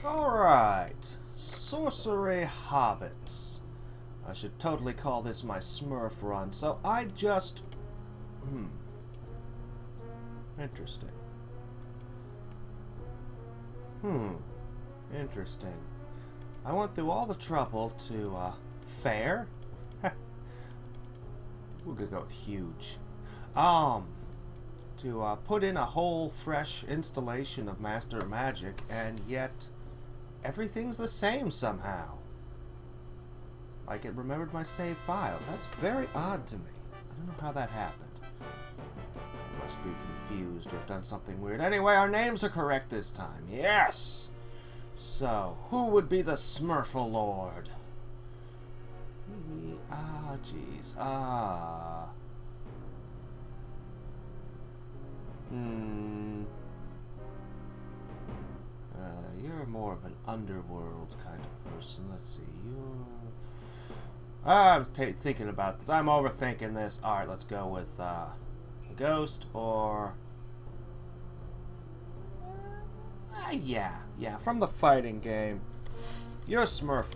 Alright. Sorcery Hobbits. I should totally call this my Smurf run. So I just... Interesting. Interesting. I went through all the trouble to, fair? We're gonna go with huge. To put in a whole fresh installation of Master Magic, and yet everything's the same somehow. Like it remembered my save files. That's very odd to me. I don't know how that happened. I must be confused or have done something weird. Anyway, our names are correct this time. Yes! So, who would be the Smurf-a-Lord? Jeez. You're more of an underworld kind of person. Let's see. I'm thinking about this. I'm overthinking this. Alright, let's go with Ghost or... yeah, from the fighting game. You're a Smurf.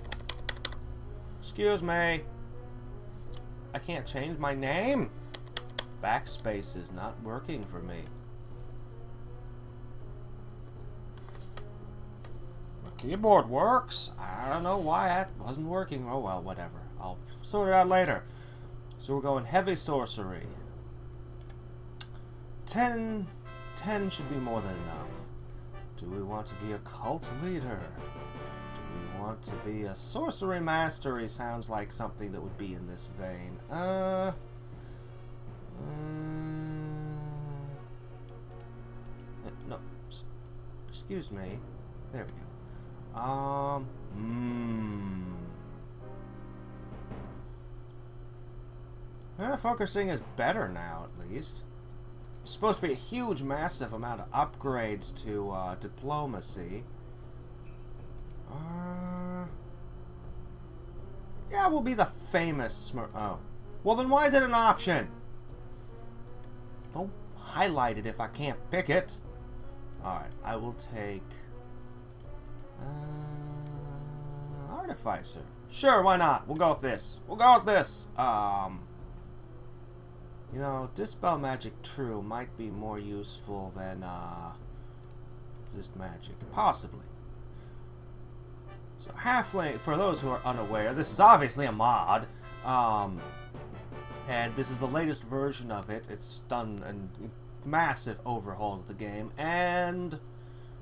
Excuse me. I can't change my name. Backspace is not working for me. My keyboard works. I don't know why that wasn't working. Oh well, whatever. I'll sort it out later. So we're going heavy sorcery. 10 should be more than enough. Do we want to be a cult leader? Do we want to be a sorcery master? He sounds like something that would be in this vein. No. Excuse me. There we go. Focusing is better now, at least. It's supposed to be a huge, massive amount of upgrades to diplomacy. Yeah, we'll be the famous Smurf. Oh. Well, then why is it an option? Don't highlight it if I can't pick it. Alright, I will take... Artificer. Sure, why not? We'll go with this. We'll go with this. You know, Dispel Magic True might be more useful than, Resist Magic. Possibly. So, Halfling, for those who are unaware, this is obviously a mod. And this is the latest version of it. It's done a massive overhaul of the game. And,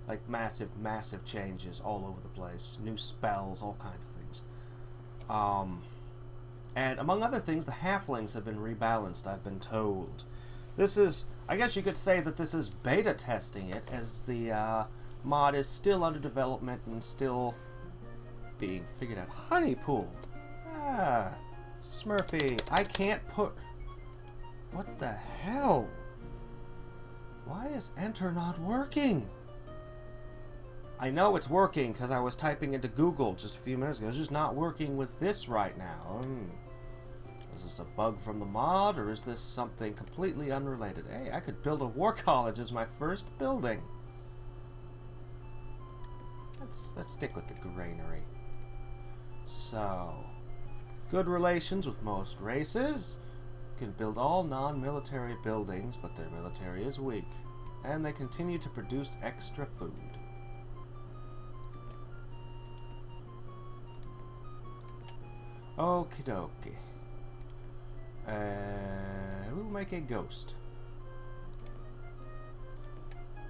like, massive changes all over the place. New spells, all kinds of things. And among other things, the halflings have been rebalanced, I've been told. This is, I guess you could say that this is beta testing it, as the mod is still under development and still being figured out. Honeypool! Smurfy, I can't put... What the hell? Why is enter not working? I know it's working because I was typing into Google just a few minutes ago. It's just not working with this right now. Is this a bug from the mod, or is this something completely unrelated? Hey, I could build a war college as my first building. Let's stick with the granary. So, good relations with most races. Can build all non-military buildings, but their military is weak. And they continue to produce extra food. Okie dokie. We'll make a ghost.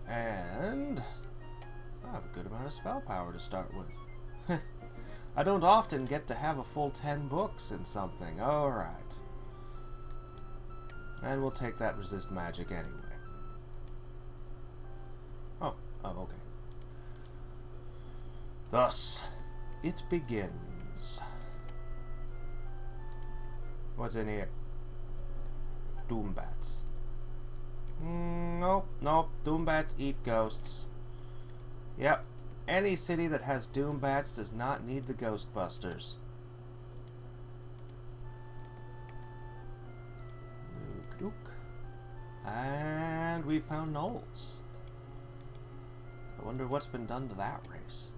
And I have a good amount of spell power to start with. I don't often get to have a full 10 books in something. Alright. And we'll take that resist magic anyway. Oh, okay. Thus, it begins. What's in here? Doombats. Nope. Doombats eat ghosts. Yep. Any city that has Doombats does not need the Ghostbusters. And we found gnolls. I wonder what's been done to that race.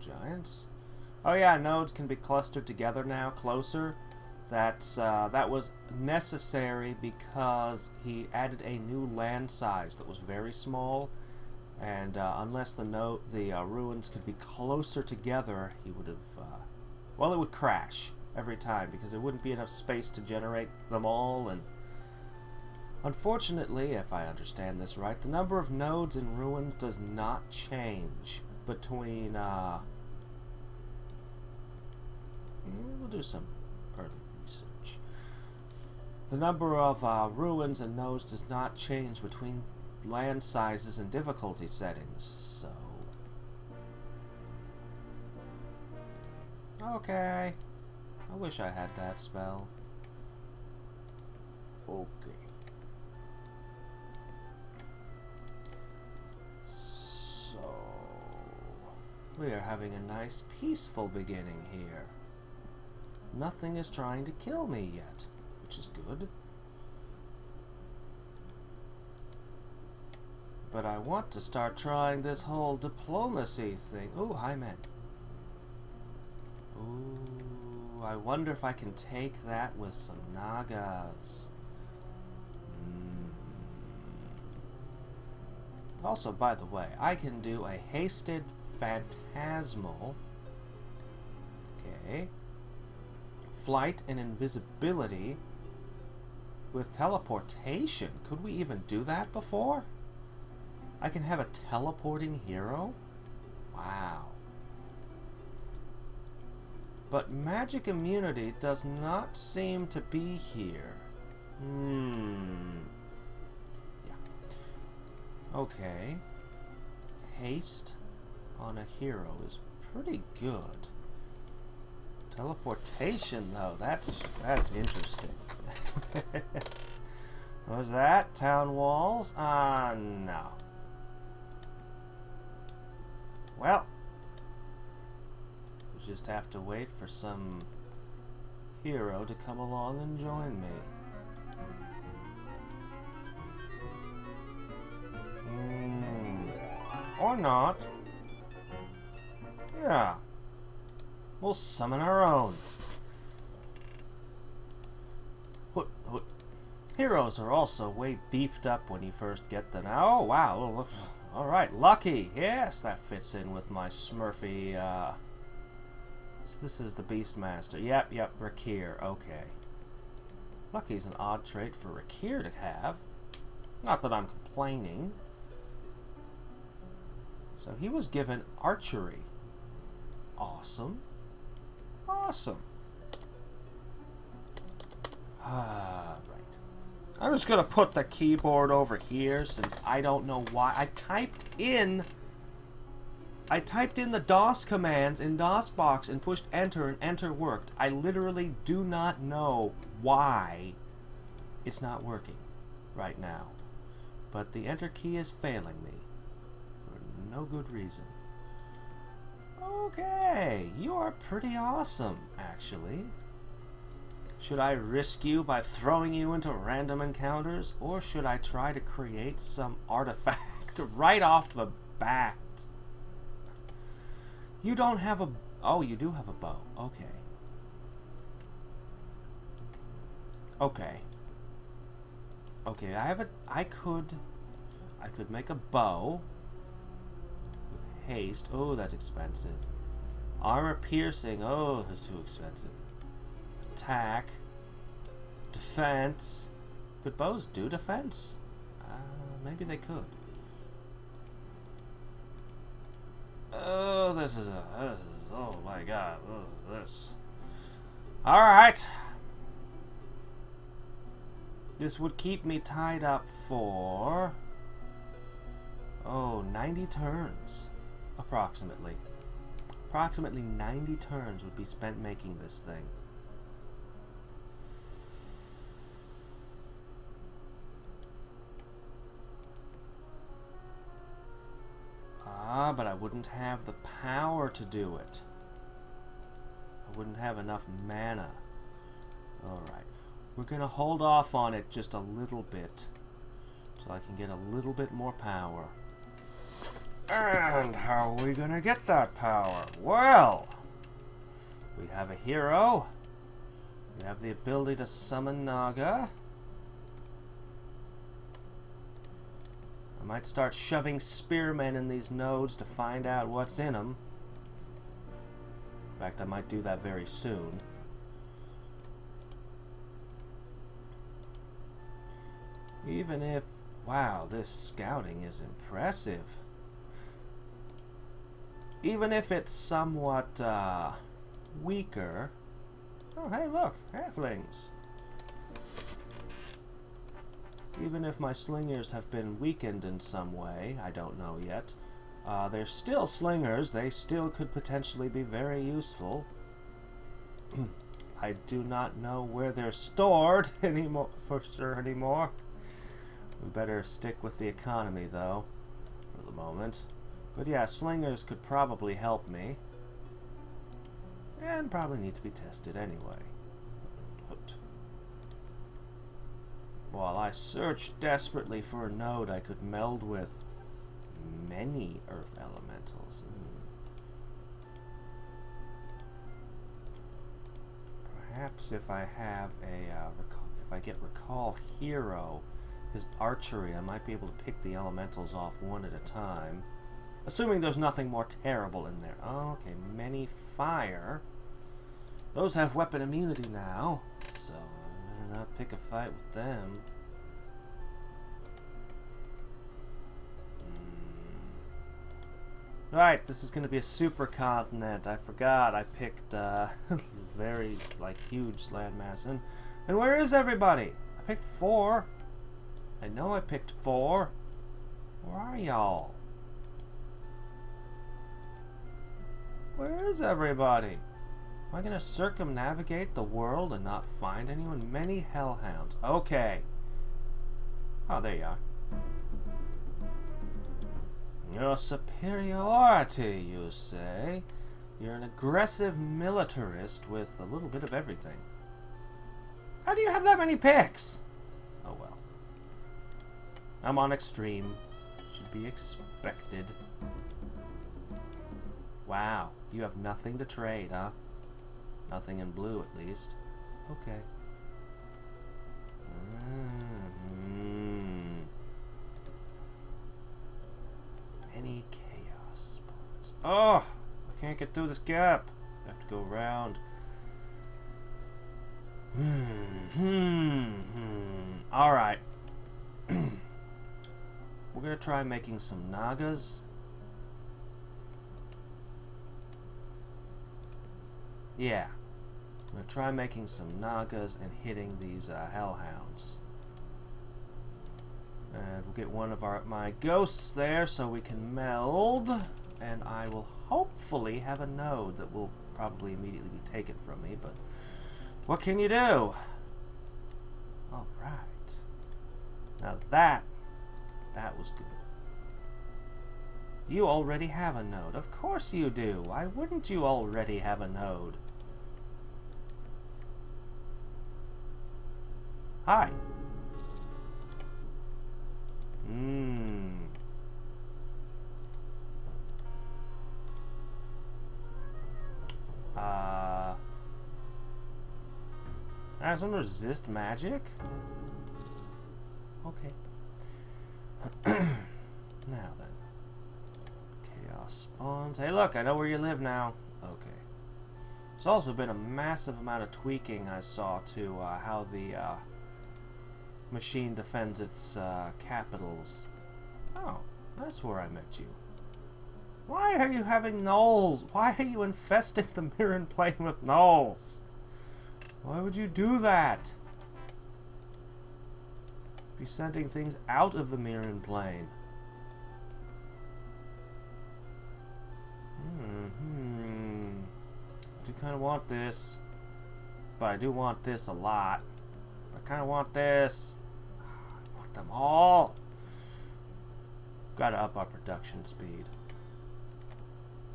giants. Oh yeah, nodes can be clustered together now, closer. That was necessary because he added a new land size that was very small, and unless the ruins could be closer together, he would have, well, it would crash every time because there wouldn't be enough space to generate them all. And unfortunately, if I understand this right, the number of nodes in ruins does not change between, we'll do some early research. The number of ruins and nodes does not change between land sizes and difficulty settings, so... Okay. I wish I had that spell. Okay. So... we are having a nice peaceful beginning here. Nothing is trying to kill me yet, which is good. But I want to start trying this whole diplomacy thing. Ooh, hi, men. Ooh, I wonder if I can take that with some Nagas. Also, by the way, I can do a hasted phantasmal. Okay. Flight and invisibility with teleportation. Could we even do that before? I can have a teleporting hero? Wow. But magic immunity does not seem to be here. Yeah. Okay. Haste on a hero is pretty good. Teleportation, though, that's interesting. What was that? Town walls? No. Well, we just have to wait for some hero to come along and join me. Or not. Yeah. We'll summon our own. Heroes are also way beefed up when you first get them. Oh, wow. Alright, Lucky. Yes, that fits in with my Smurfy, So this is the Beastmaster. Yep, Rakir. Okay. Lucky's an odd trait for Rakir to have. Not that I'm complaining. So he was given archery. Awesome. Awesome. Right. I'm just going to put the keyboard over here since I don't know why. I typed in the DOS commands in DOSBox and pushed enter, and enter worked. I literally do not know why it's not working right now. But the enter key is failing me for no good reason. Okay, you are pretty awesome, actually. Should I risk you by throwing you into random encounters, or should I try to create some artifact right off the bat? You don't have a... Oh, you do have a bow. Okay. Okay. Okay, I could make a bow with haste. Oh, that's expensive. Armor piercing. Oh, that's too expensive. Attack. Defense. Could bows do defense? Maybe they could. Oh, this is oh my god. This. Alright. This would keep me tied up for... 90 turns. Approximately. Approximately 90 turns would be spent making this thing. But I wouldn't have the power to do it. I wouldn't have enough mana. Alright. We're going to hold off on it just a little bit. So I can get a little bit more power. And how are we gonna get that power? Well, we have a hero. We have the ability to summon Naga. I might start shoving spearmen in these nodes to find out what's in them. In fact, I might do that very soon. Even if... Wow, this scouting is impressive. Even if it's somewhat weaker... Oh, hey, look! Halflings! Even if my slingers have been weakened in some way, I don't know yet, they're still slingers. They still could potentially be very useful. I do not know where they're stored anymore, for sure anymore. We better stick with the economy, though, for the moment. But yeah, slingers could probably help me. And probably need to be tested anyway. While I search desperately for a node I could meld with many earth elementals. Perhaps if I have a if I get recall hero, his archery, I might be able to pick the elementals off one at a time. Assuming there's nothing more terrible in there. Oh, okay, many fire. Those have weapon immunity now, so I better not pick a fight with them. Right, this is going to be a supercontinent. I forgot. I picked very, huge landmass. And where is everybody? I picked 4. I know I picked 4. Where are y'all? Where is everybody? Am I going to circumnavigate the world and not find anyone? Many hellhounds. Okay. Oh, there you are. Your superiority, you say? You're an aggressive militarist with a little bit of everything. How do you have that many picks? Oh well. I'm on extreme. Should be expected. Wow, you have nothing to trade, huh? Nothing in blue, at least. Okay. Any chaos spawns. Oh! I can't get through this gap. I have to go around. Alright. We're gonna try making some Nagas. Yeah. I'm gonna try making some Nagas and hitting these hellhounds. And we'll get one of my ghosts there so we can meld. And I will hopefully have a node that will probably immediately be taken from me, but what can you do? Alright. Now that was good. You already have a node. Of course you do. Why wouldn't you already have a node? Hi. Has them resist magic? Okay. Now then. Chaos spawns. Hey look, I know where you live now. Okay. There's also been a massive amount of tweaking I saw to how the machine defends its capitals. Oh, that's where I met you. Why are you having gnolls? Why are you infesting the mirror plane with gnolls? Why would you do that? Be sending things out of the mirror plane. I do kind of want this. But I do want this a lot. I kind of want this. I want them all. Gotta up our production speed.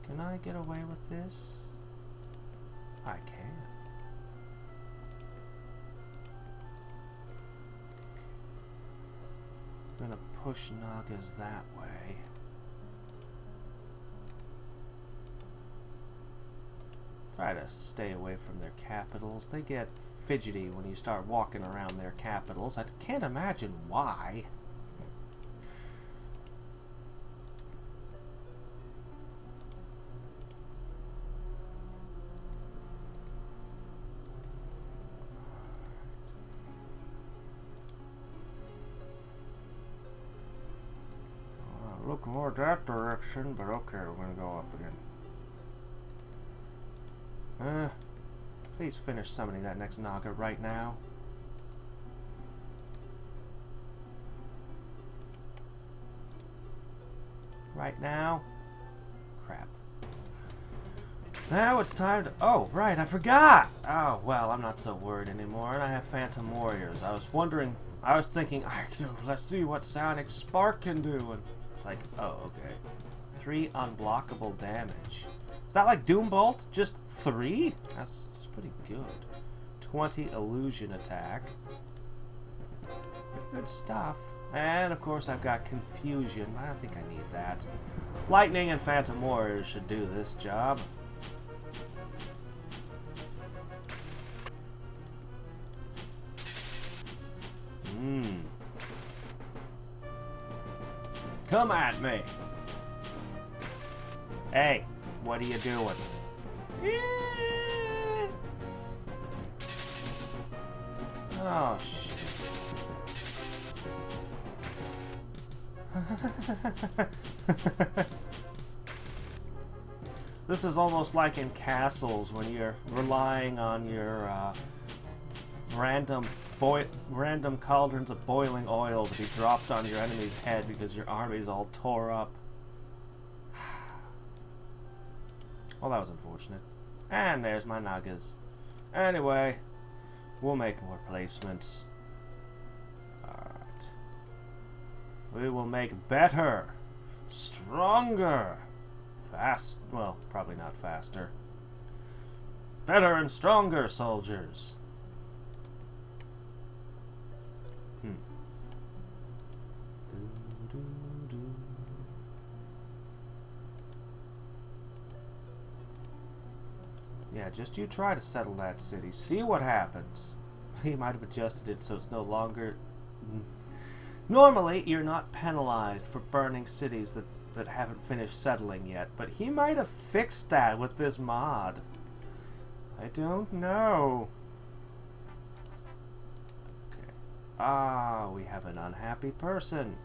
Can I get away with this? I can. I'm gonna push Nagas that way. Try to stay away from their capitals. They get fidgety when you start walking around their capitals. I can't imagine why. Look more that direction, but okay, we're gonna go up again. Please finish summoning that next Naga right now. Right now? Crap. Now it's time to... Oh, right, I forgot! Oh, well, I'm not so worried anymore, and I have Phantom Warriors. I was wondering... I was thinking, let's see what Sonic Spark can do, and it's like, oh, okay. 3 unblockable damage. Is that like Doom Bolt? Just 3? That's pretty good. 20 illusion attack. Pretty good stuff. And of course I've got Confusion. I don't think I need that. Lightning and Phantom Warriors should do this job. Come at me! Hey, what are you doing? Oh, shit. This is almost like in castles when you're relying on your random cauldrons of boiling oil to be dropped on your enemy's head because your army's all tore up. Well, that was unfortunate. And there's my Nagas. Anyway, we'll make more placements. Alright. We will make better, stronger, well, probably not faster. Better and stronger soldiers. Yeah, just you try to settle that city. See what happens. He might have adjusted it so it's no longer... Normally, you're not penalized for burning cities that haven't finished settling yet, but he might have fixed that with this mod. I don't know. Okay. Ah, we have an unhappy person.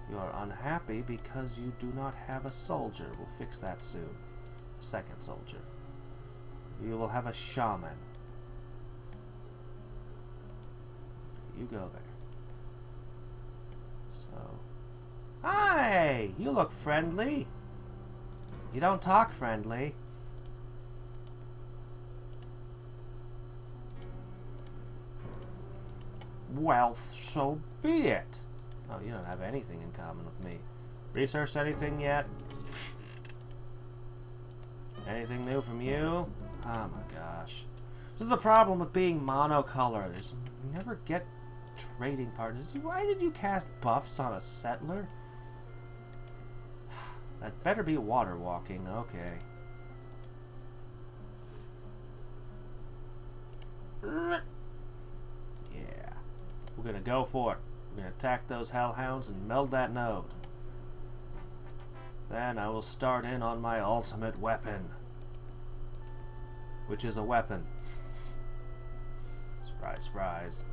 You are unhappy because you do not have a soldier. We'll fix that soon. A second soldier. You will have a shaman. You go there. So... Hi! You look friendly. You don't talk friendly. Well, so be it. Oh, you don't have anything in common with me. Researched anything yet? Anything new from you? Oh my gosh. This is the problem with being monocolor. You never get trading partners. Why did you cast buffs on a settler? That better be water walking. Okay. Yeah. We're gonna go for it. We're gonna attack those hellhounds and meld that node. Then I will start in on my ultimate weapon. Which is a weapon. Surprise, surprise.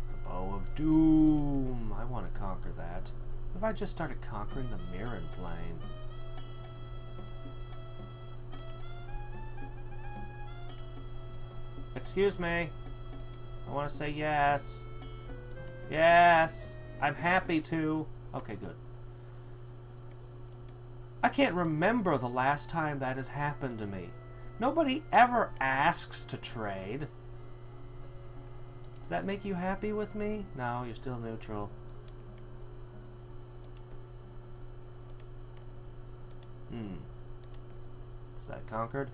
The Bow of Doom. I want to conquer that. What if I just started conquering the Mirren Plane? Excuse me. I want to say yes. Yes. I'm happy to. Okay, good. I can't remember the last time that has happened to me. Nobody ever asks to trade. Does that make you happy with me? No, you're still neutral. Is that conquered?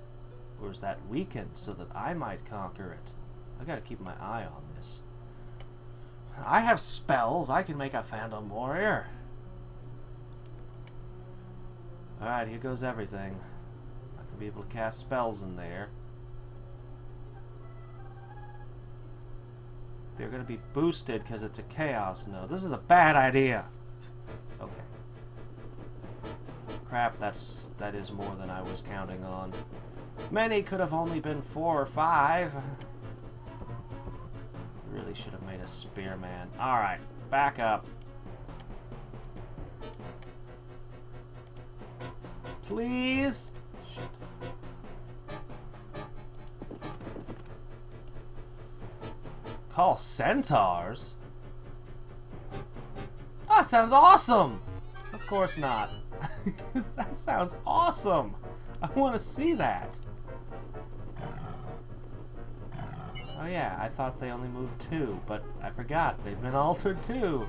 Or is that weakened so that I might conquer it? I gotta keep my eye on this. I have spells. I can make a Phantom Warrior. Alright, here goes everything. be able to cast spells in there. They're going to be boosted because it's a chaos node. This is a bad idea. Okay. Crap, that is more than I was counting on. Many could have only been 4 or 5. Really should have made a spearman. Alright, back up. Please? Shit. Call centaurs? That sounds awesome! Of course not. That sounds awesome! I want to see that. Oh yeah, I thought they only moved 2, but I forgot. They've been altered too.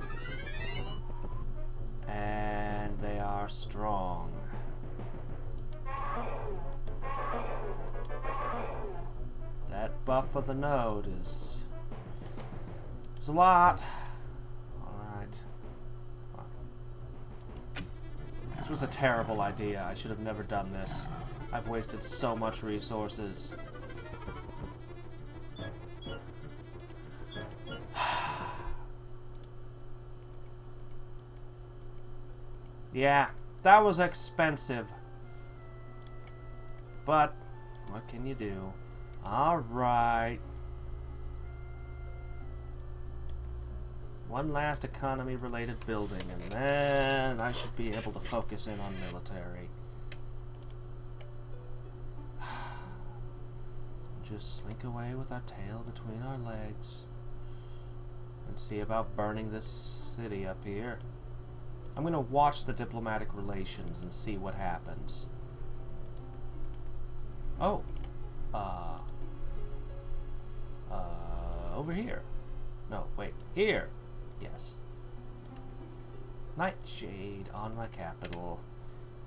And they are strong. That buff of the node is a lot. Alright. This was a terrible idea. I should have never done this. I've wasted so much resources. Yeah, that was expensive. But what can you do? Alright. One last economy-related building, and then I should be able to focus in on military. Just slink away with our tail between our legs and see about burning this city up here. I'm gonna watch the diplomatic relations and see what happens. Oh. Over here. No, wait. Here. Yes. Nightshade on my capital.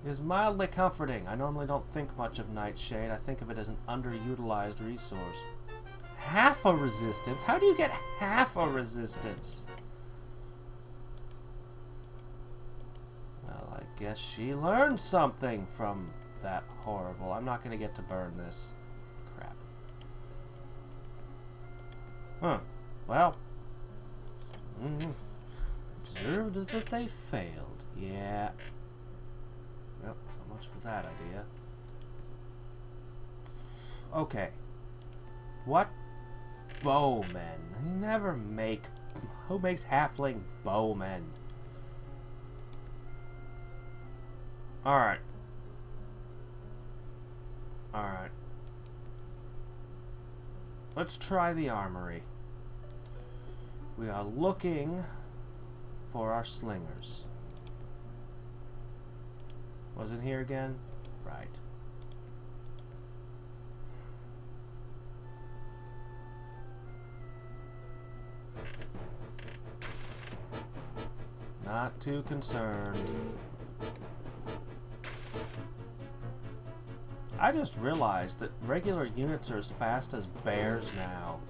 It is mildly comforting. I normally don't think much of Nightshade. I think of it as an underutilized resource. Half a resistance? How do you get half a resistance? Well, I guess she learned something from that horrible. I'm not going to get to burn this. Crap. Huh. Well. Observed that they failed. Yeah. Well, so much for that idea. Okay. What bowmen? You never make... Who makes halfling bowmen? Alright. Alright. Let's try the armory. We are looking for our slingers. Was it here again? Right. Not too concerned. I just realized that regular units are as fast as bears now.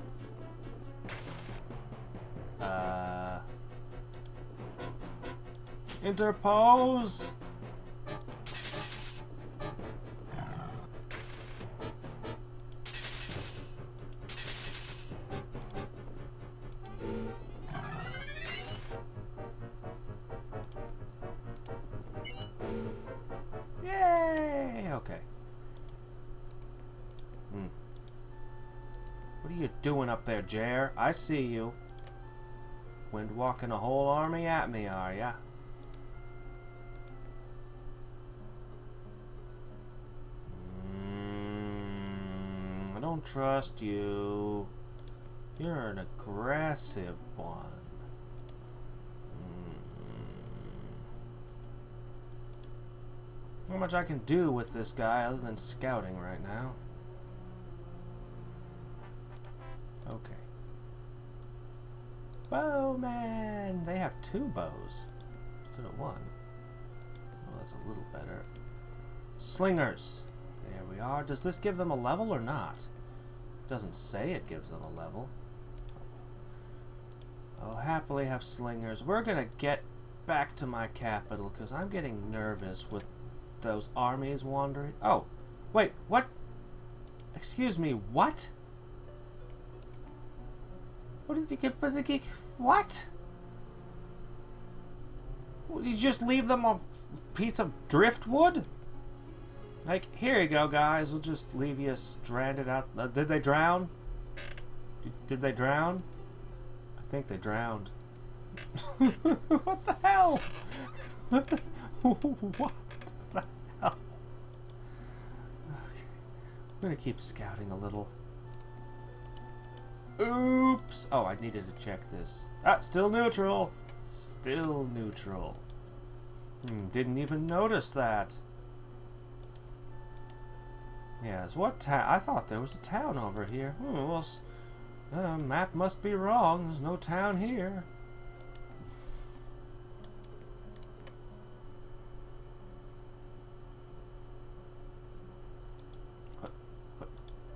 Interpose! Yay! Okay. What are you doing up there, Jer? I see you. Wind walking a whole army at me, are ya? I don't trust you. You're an aggressive one. Not much I can do with this guy other than scouting right now. Okay. Bowman! They have 2 bows instead of 1. Oh, that's a little better. Slingers! There we are. Does this give them a level or not? It doesn't say it gives them a level. I'll happily have slingers. We're gonna get back to my capital because I'm getting nervous with those armies wandering. Oh, Wait, what? Excuse me, what? What did you get? What? Did you just leave them a piece of driftwood? Like, here you go, guys. We'll just leave you stranded out. Did they drown? Did they drown? I think they drowned. What the hell? What the hell? Okay. I'm gonna keep scouting a little. Oops! Oh, I needed to check this. Ah, still neutral. Still neutral. Didn't even notice that. Yes, what town? I thought there was a town over here. Well, map must be wrong. There's no town here.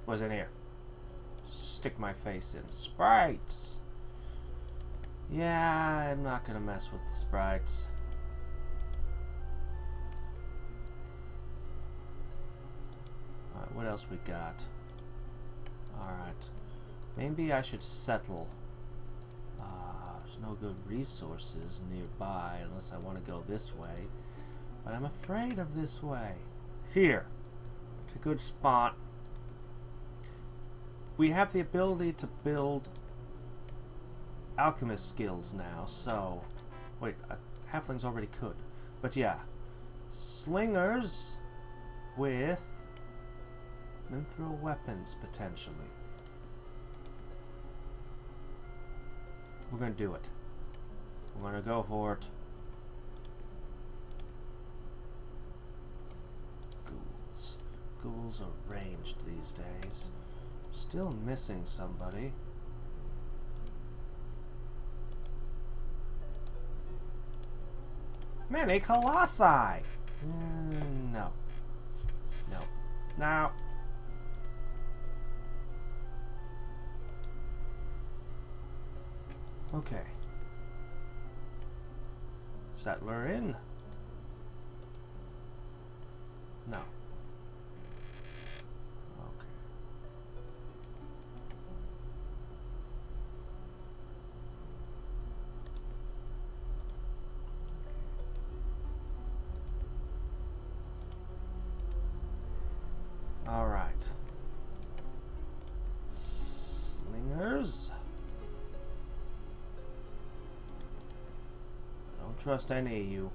What's in here? Stick my face in. Sprites! Yeah, I'm not gonna mess with the sprites. Alright, what else we got? Alright. Maybe I should settle. There's no good resources nearby unless I want to go this way. But I'm afraid of this way. Here. It's a good spot. We have the ability to build alchemist skills now, so... Wait, halflings already could. But yeah. Slingers with mithril weapons, potentially. We're gonna do it. We're gonna go for it. Ghouls. Ghouls are ranged these days. Still missing somebody. Many colossi! No. No. Now. Okay. Settler in. No. Okay. All right. Slingers. I don't trust any of you.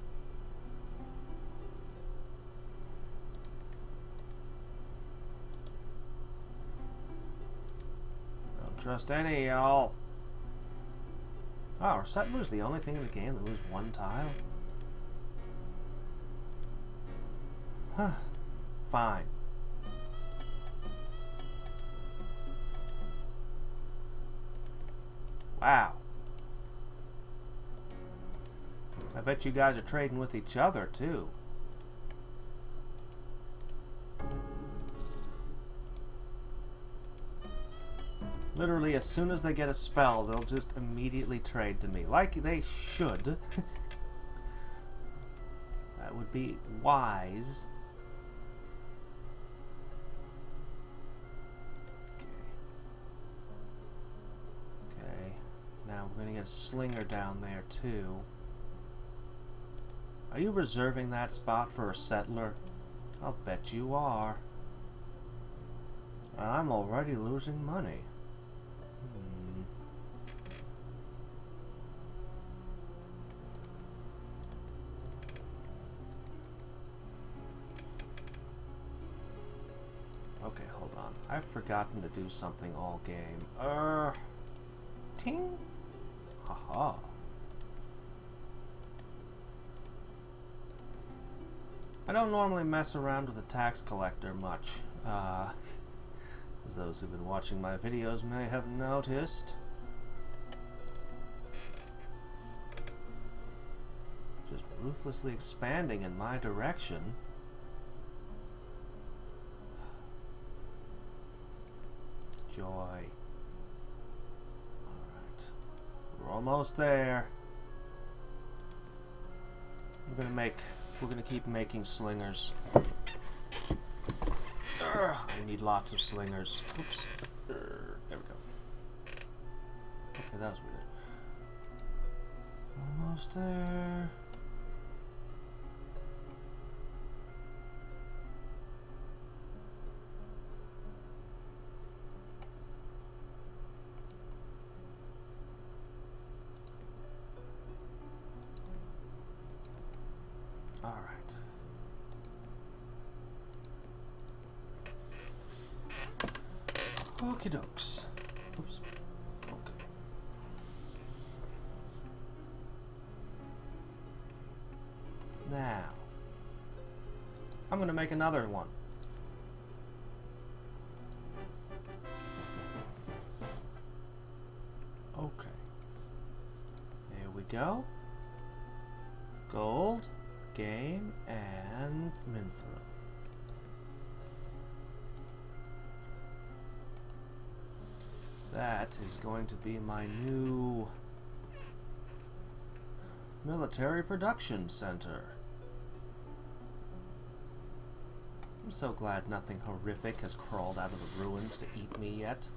I don't trust any of y'all. Oh, are settlers the only thing in the game that lose one tile? Huh. Fine. Wow. I bet you guys are trading with each other, too. Literally, as soon as they get a spell, they'll just immediately trade to me. Like they should. That would be wise. Now we're going to get a slinger down there too. Are you reserving that spot for a settler? I'll bet you are. I'm already losing money. Okay, hold on. I've forgotten to do something all game. Ting? Haha. I don't normally mess around with a tax collector much. As those who've been watching my videos may have noticed. Just ruthlessly expanding in my direction. Joy. We're almost there. We're gonna keep making slingers. I need lots of slingers. Oops. There we go. Okay, that was weird. Almost there. All right. Okie dokes. Oops. Okay. Now, I'm going to make another one. Okay. There we go. Gold, game, and Minthra. That is going to be my new military production center. I'm so glad nothing horrific has crawled out of the ruins to eat me yet.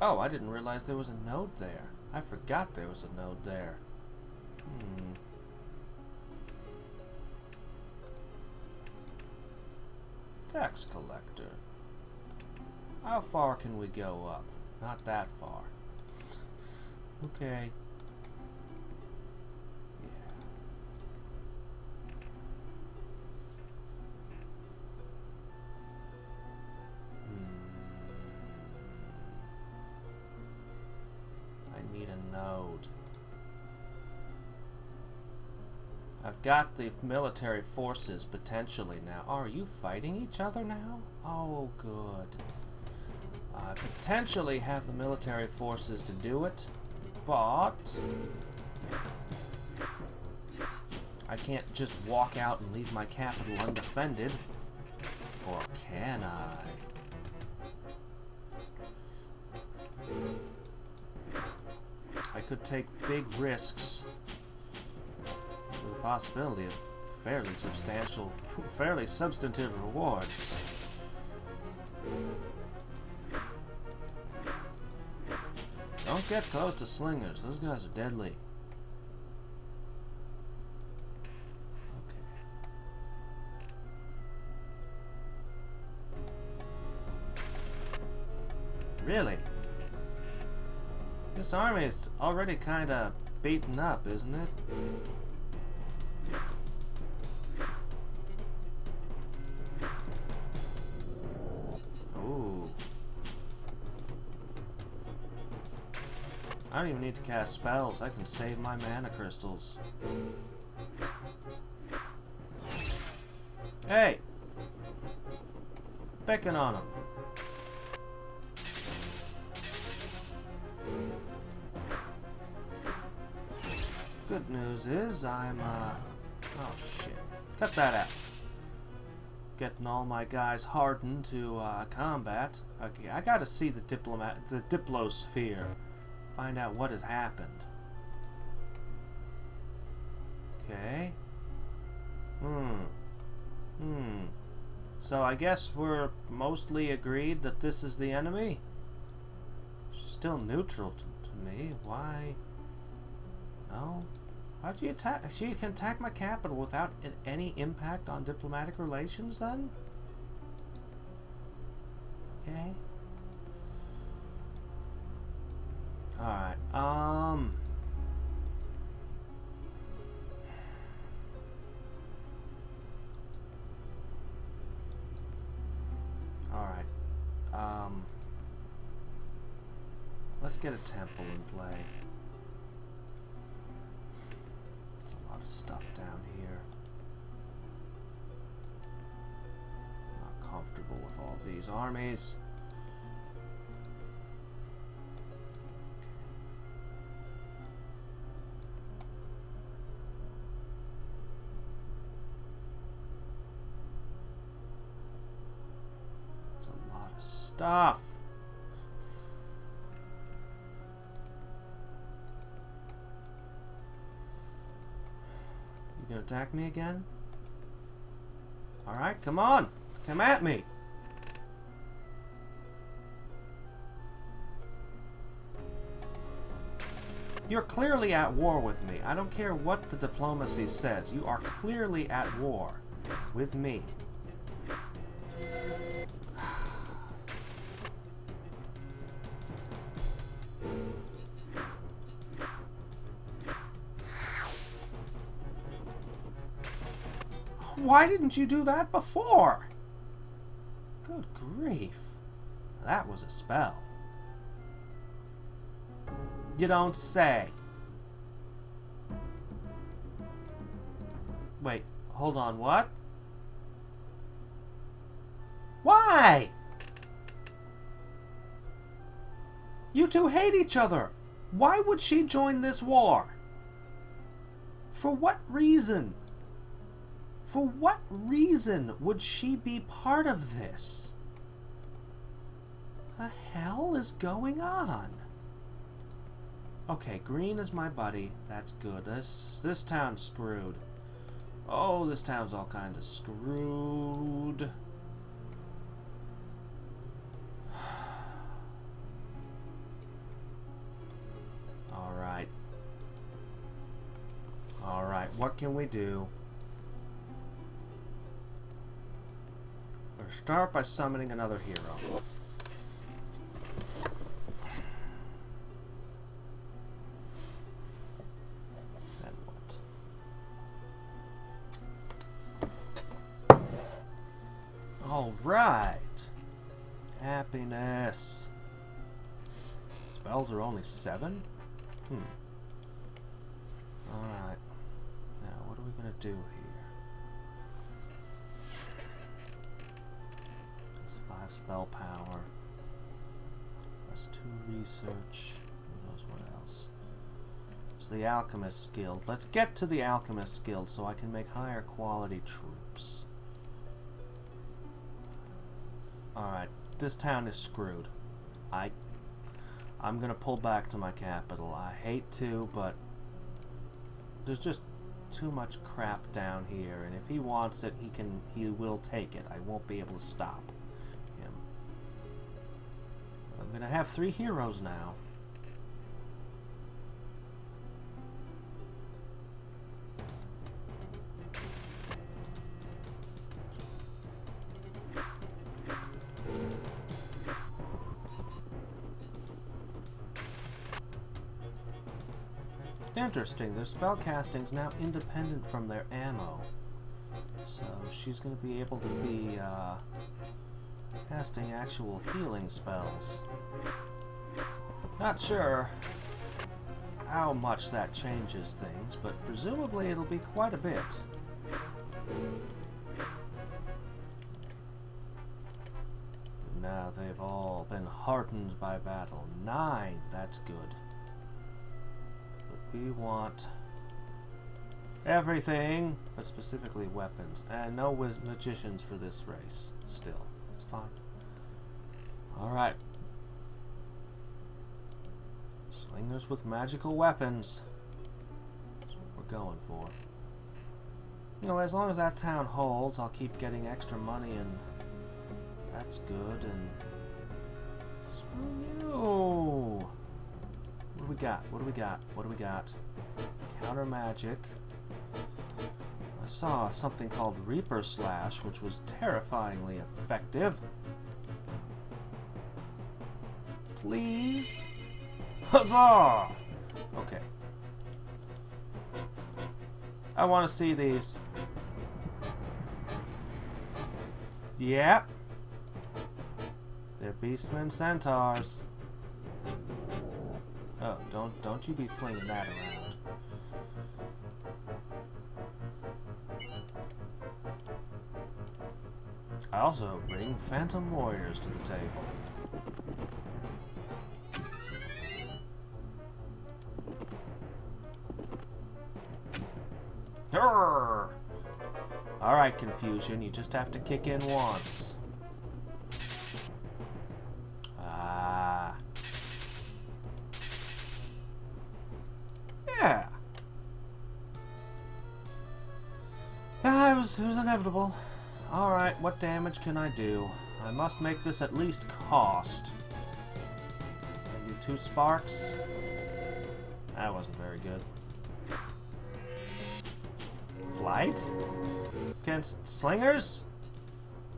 Oh, I didn't realize there was a node there. I forgot there was a node there. Tax collector. How far can we go up? Not that far. Okay. Yeah. I need a node. I've got the military forces potentially now. Oh, are you fighting each other now? Oh, good. I potentially have the military forces to do it, but I can't just walk out and leave my capital undefended. Or can I? I could take big risks. The possibility of fairly substantive rewards. Don't get close to slingers. Those guys are deadly. Okay. Really? This army is already kind of beaten up, isn't it? Ooh. I don't even need to cast spells. I can save my mana crystals. Hey! Picking on him. Good news is I'm, oh shit. Cut that out. Getting all my guys hardened to combat. Okay, I gotta see the diplosphere. Find out what has happened. Okay. So I guess we're mostly agreed that this is the enemy. She's still neutral to me. Why? No. How'd you attack? She can attack my capital without any impact on diplomatic relations, then? Okay. Alright, Alright, let's get a temple in play. There's a lot of stuff down here. Not comfortable with all these armies. Stuff. You gonna attack me again? Alright, come on. Come at me. You're clearly at war with me. I don't care what the diplomacy says. You are clearly at war with me. Why didn't you do that before? Good grief. That was a spell. You don't say. Wait, hold on, what? Why? You two hate each other. Why would she join this war? For what reason? For what reason would she be part of this? The hell is going on? Okay, green is my buddy. That's good. This town's screwed. Oh, this town's all kinds of screwed. Alright. Alright, what can we do? We'll start by summoning another hero. Then what? Alright. Happiness. Spells are only 7? Alright. Now, what are we gonna do here? That's 5 spell power. Plus 2 research. Who knows what else? So the Alchemist Guild. Let's get to the Alchemist Guild so I can make higher quality troops. Alright. This town is screwed. I'm gonna pull back to my capital. I hate to, but there's just too much crap down here, and if he wants it, he will take it. I won't be able to stop him. I'm gonna have 3 heroes now. Interesting, their spell casting is now independent from their ammo. So she's going to be able to be casting actual healing spells. Not sure how much that changes things, but presumably it'll be quite a bit. Now they've all been hardened by battle. 9, that's good. We want everything, but specifically weapons. And no magicians for this race. Still, it's fine. Alright. Slingers with magical weapons. That's what we're going for. You know, as long as that town holds, I'll keep getting extra money, and that's good. And screw you. What do we got? What do we got? What do we got? Counter magic. I saw something called Reaper Slash, which was terrifyingly effective. Please? Huzzah! Okay. I want to see these. Yep. They're Beastmen Centaurs. Oh, don't you be flinging that around. I also bring Phantom Warriors to the table. Alright, Confusion, you just have to kick in once. Yeah, it was inevitable. Alright, what damage can I do? I must make this at least cost. Maybe 2 sparks? That wasn't very good. Flight? Against slingers?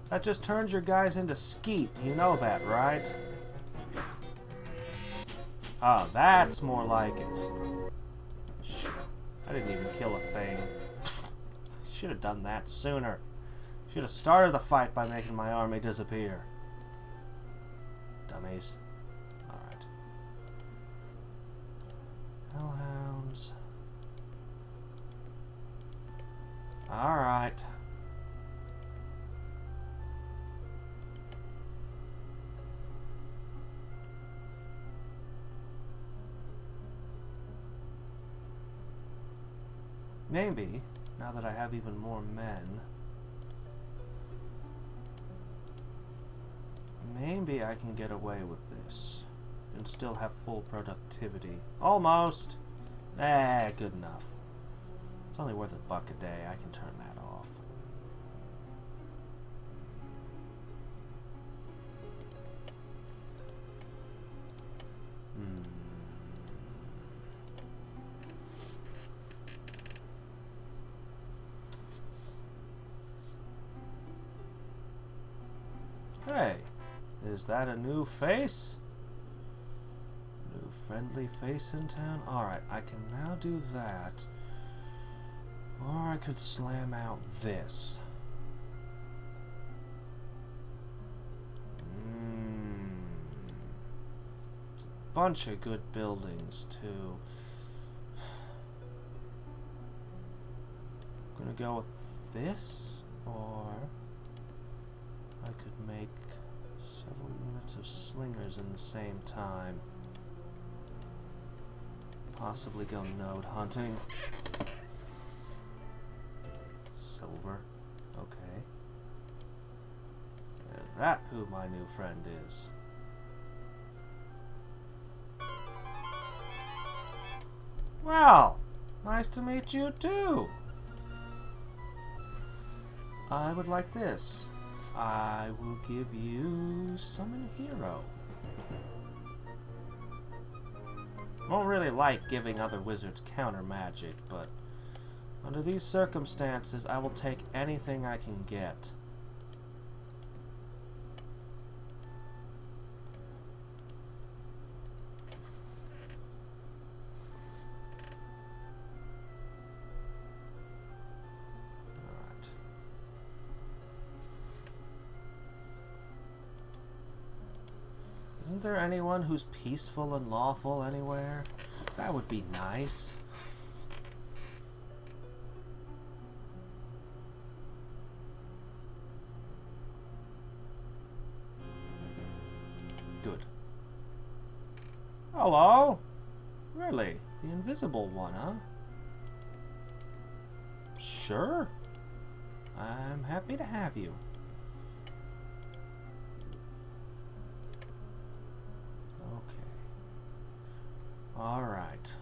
That just turns your guys into skeet. You know that, right? Oh, that's more like it. Shit. I didn't even kill a thing. Should have done that sooner. Should have started the fight by making my army disappear. Dummies. Alright. Hellhounds. Alright. Maybe, now that I have even more men, maybe I can get away with this and still have full productivity. Almost! Good enough. It's only worth $1 a day. I can turn that off. Hey, is that a new face? New friendly face in town? Alright, I can now do that. Or I could slam out this. Bunch of good buildings, too. I'm gonna go with this, or I could make several units of slingers in the same time. Possibly go node hunting. Silver. Okay. Is that who my new friend is? Well, nice to meet you too. I would like this. I will give you Summon Hero. I don't really like giving other wizards counter magic, but under these circumstances, I will take anything I can get. Isn't there anyone who's peaceful and lawful anywhere? That would be nice. Good. Hello? Really? The invisible one, huh? Sure. I'm happy to have you. All right.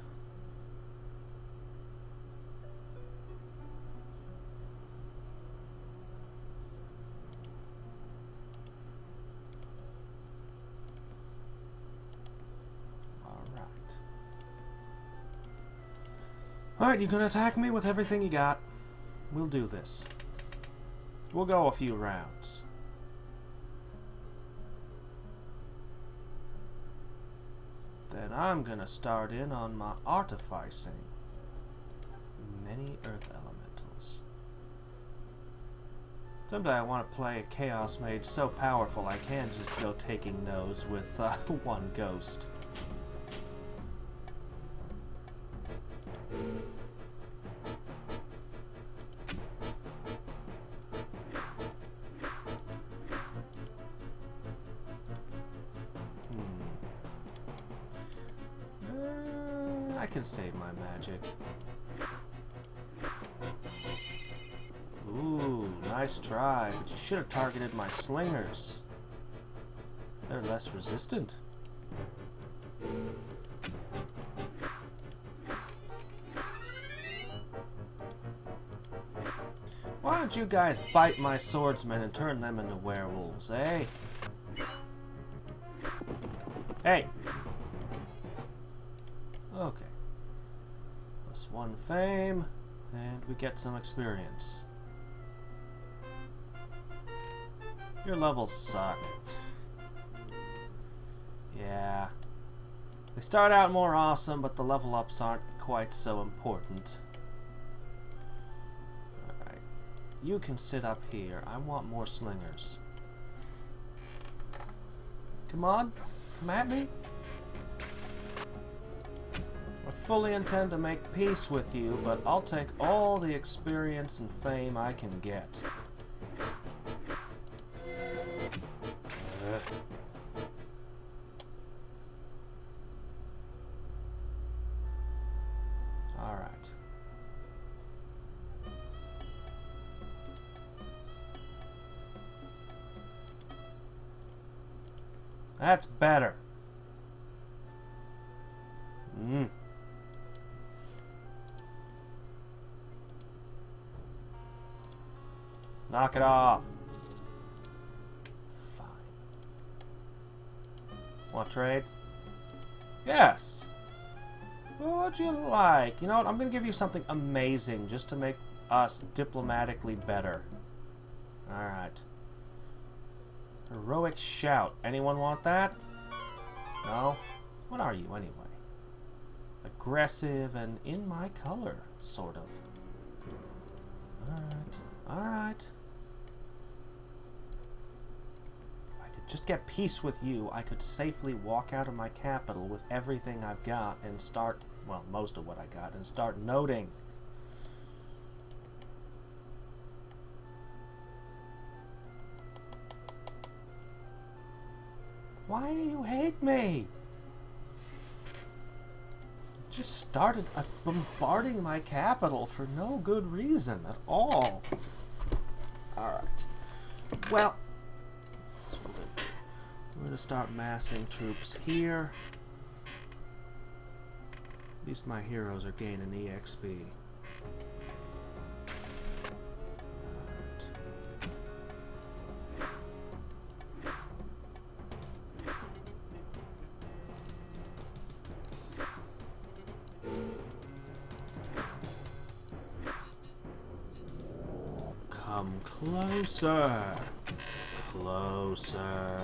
All right, you gonna attack me with everything you got? We'll do this. We'll go a few rounds. Then I'm gonna start in on my artificing. Many earth elementals. Someday I want to play a chaos mage so powerful I can just go taking nodes with one ghost. I can save my magic. Ooh, nice try, but you should have targeted my slingers. They're less resistant. Why don't don't you guys bite my swordsmen and turn them into werewolves, eh? Hey! Okay. +1 fame, and we get some experience. Your levels suck. Yeah. They start out more awesome, but the level ups aren't quite so important. Alright. You can sit up here. I want more slingers. Come on. Come at me. I fully intend to make peace with you, but I'll take all the experience and fame I can get. Alright. That's better. Knock it off. Fine. Want to trade? Yes. What would you like? You know what? I'm going to give you something amazing just to make us diplomatically better. Alright. Heroic shout. Anyone want that? No? What are you anyway? Aggressive and in my color, sort of. Alright. Alright. If I could just get peace with you, I could safely walk out of my capital with everything I've got and start, well, most of what I got, and start noting. Why do you hate me? Just started bombarding my capital for no good reason at all. Alright. Well, that's what we're going to start massing troops here. At least my heroes are gaining EXP. Come closer. Closer.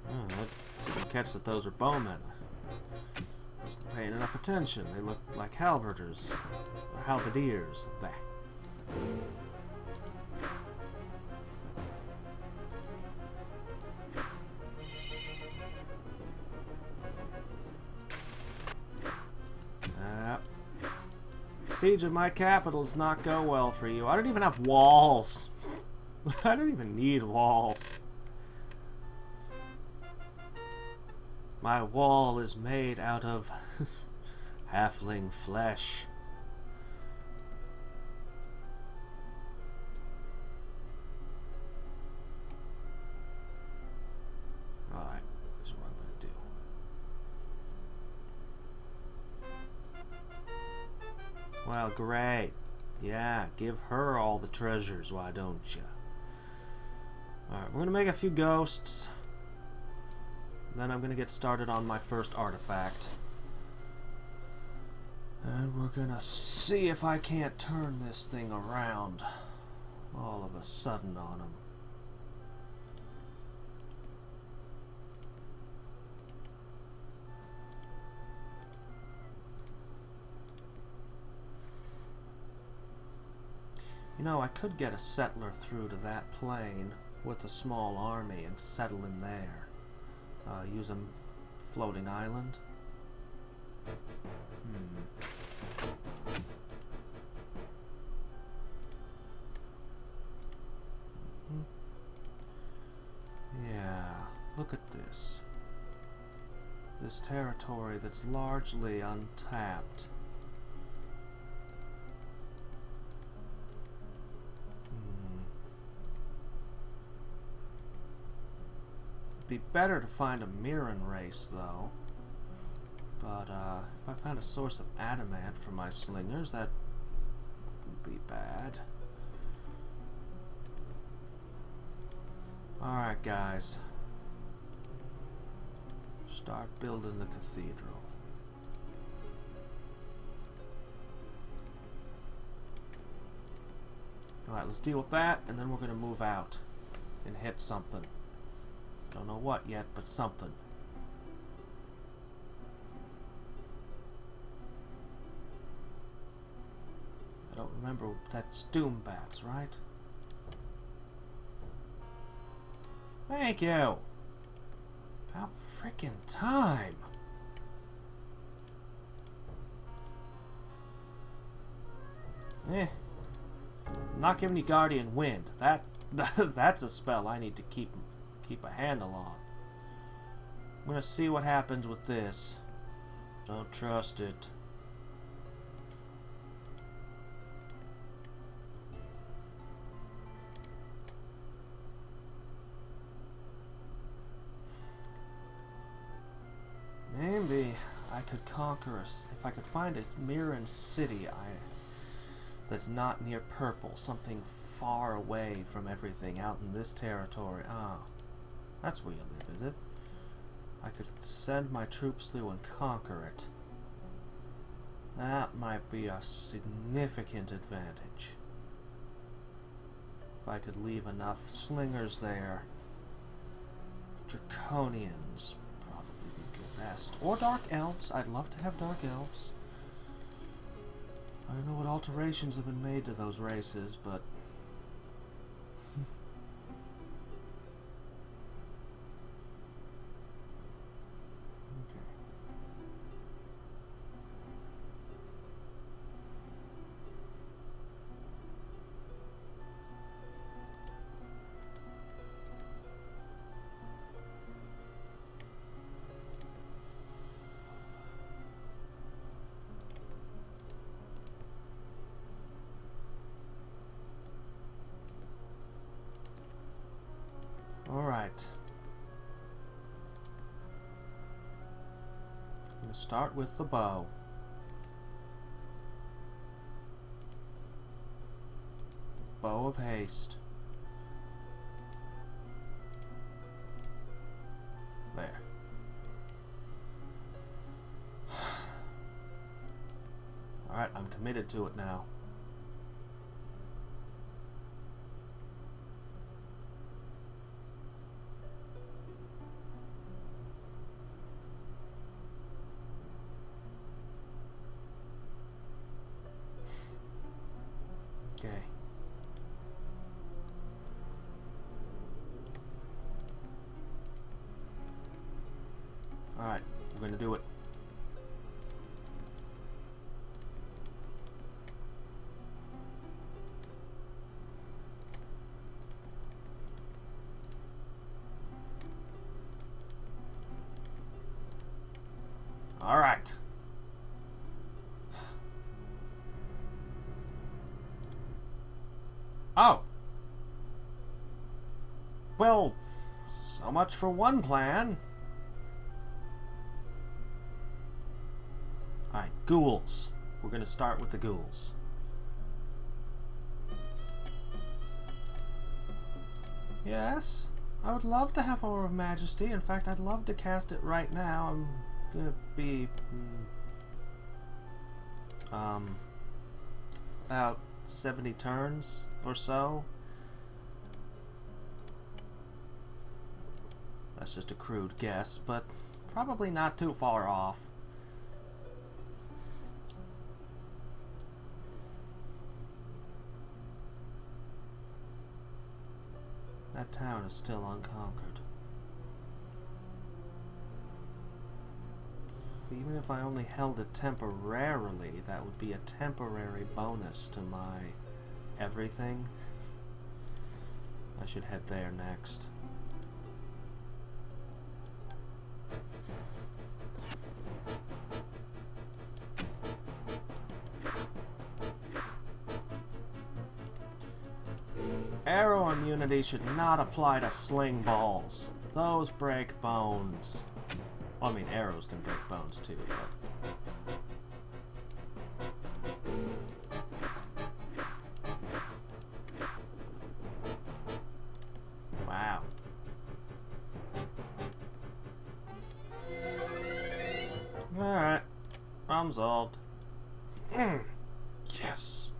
Oh, I didn't catch that those were bowmen. Wasn't paying enough attention. They look like halberders. Or halberdiers. Bah. Siege of my capital does not go well for you. I don't even have walls. I don't even need walls. My wall is made out of halfling flesh. Alright, here's what I'm going to do. Well, great. Yeah, give her all the treasures, why don't you? Alright, we're going to make a few ghosts. Then I'm going to get started on my first artifact. And we're going to see if I can't turn this thing around all of a sudden on him. You know, I could get a settler through to that plain with a small army and settle in there. Use a floating island. Yeah, look at this. This territory that's largely untapped. Be better to find a Mirren race, though. But if I found a source of adamant for my slingers, that would be bad. Alright, guys. Start building the cathedral. Alright, let's deal with that, and then we're going to move out and hit something. Don't know what yet, but something. I don't remember. That's Doom Bats, right? Thank you! About frickin' time! Eh. I'm not giving you Guardian Wind. That's a spell I need to keep a handle on. I'm gonna see what happens with this. Don't trust it. Maybe I could conquer us if I could find a Mirren city that's not near purple, something far away from everything out in this territory. Ah, that's where you live, is it? I could send my troops through and conquer it. That might be a significant advantage. If I could leave enough slingers there. Draconians probably be good best. Or dark elves. I'd love to have dark elves. I don't know what alterations have been made to those races, but... okay. Alright. I'm going to start with the bow. Bow of haste. There. Alright, I'm committed to it now. Okay. Alright, we're going to do it. Alright. Oh. Well, so much for one plan. Alright, ghouls. We're going to start with the ghouls. Yes, I would love to have Aura of Majesty. In fact, I'd love to cast it right now. I'm going to be... about 70 turns or so. That's just a crude guess, but probably not too far off. That town is still unconquered. Even if I only held it temporarily, that would be a temporary bonus to my everything. I should head there next. Arrow immunity should not apply to sling balls. Those break bones. Well, I mean, arrows can break bones too, but... Problem solved. Yes.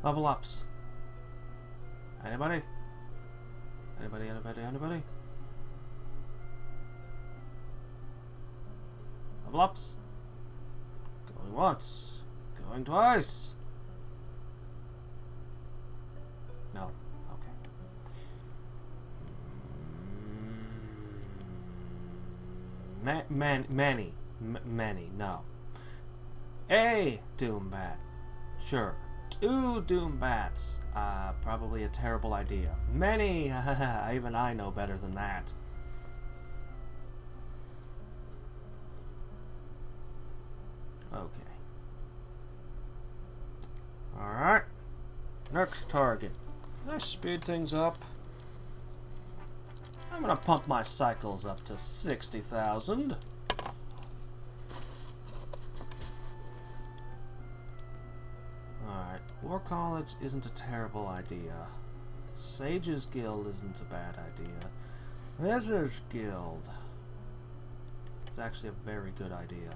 Level ups. Anybody? Anybody? Anybody? Anybody? Level ups. Going once. Going twice. No. Okay. Many. No. A Doombat. Sure. 2 Doombats. Probably a terrible idea. Many. Even I know better than that. Okay. Alright. Next target. Let's speed things up. I'm gonna pump my cycles up to 60,000. Alright. War College isn't a terrible idea. Sage's Guild isn't a bad idea. Wizard's Guild is actually a very good idea.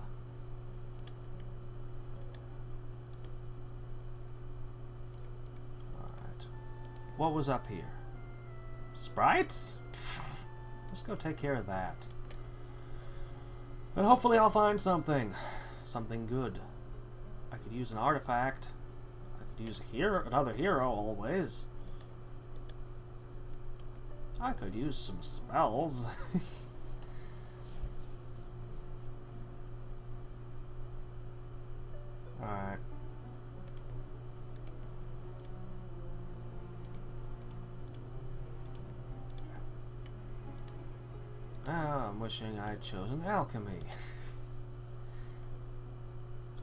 What was up here? Sprites? Let's go take care of that. And hopefully I'll find something. Something good. I could use an artifact. I could use another hero always. I could use some spells. Alright. I'm wishing I'd chosen alchemy.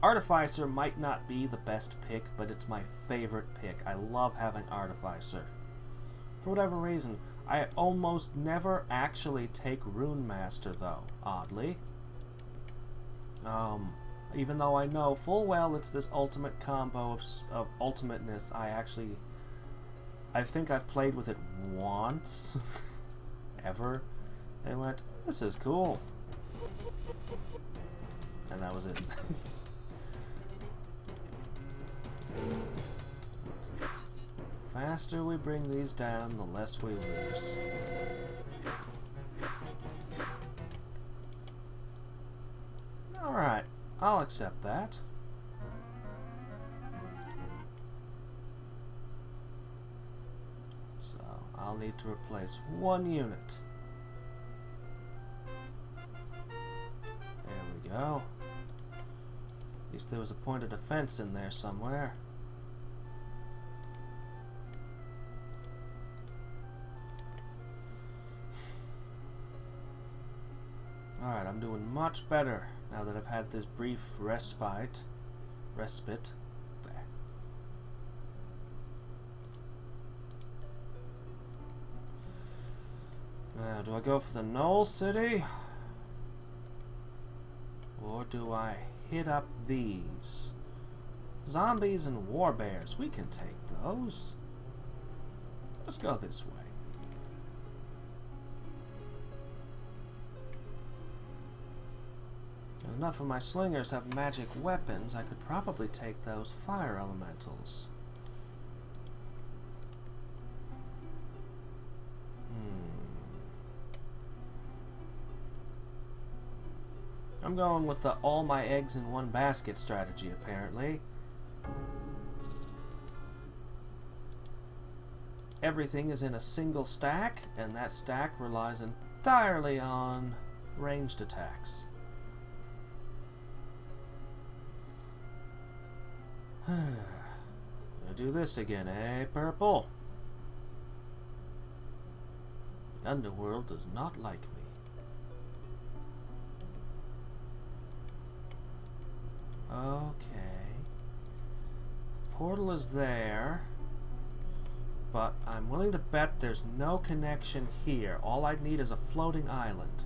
Artificer might not be the best pick, but it's my favorite pick. I love having Artificer. For whatever reason, I almost never actually take Rune Master, though, oddly. Even though I know full well it's this ultimate combo of ultimateness, I think I've played with it once. Ever. They went, this is cool. And that was it. Faster we bring these down, the less we lose. Alright, I'll accept that. So, I'll need to replace 1 unit. Go. At least there was a point of defense in there somewhere. Alright, I'm doing much better now that I've had this brief respite. There. Now, do I go for the Knoll City? Or do I hit up these? Zombies and warbears, we can take those. Let's go this way. And enough of my slingers have magic weapons, I could probably take those fire elementals. I'm going with the all my eggs in one basket strategy, apparently. Everything is in a single stack, and that stack relies entirely on ranged attacks. Gonna do this again, eh, Purple? The underworld does not like me. Okay. Portal is there, but I'm willing to bet there's no connection here. All I'd need is a floating island.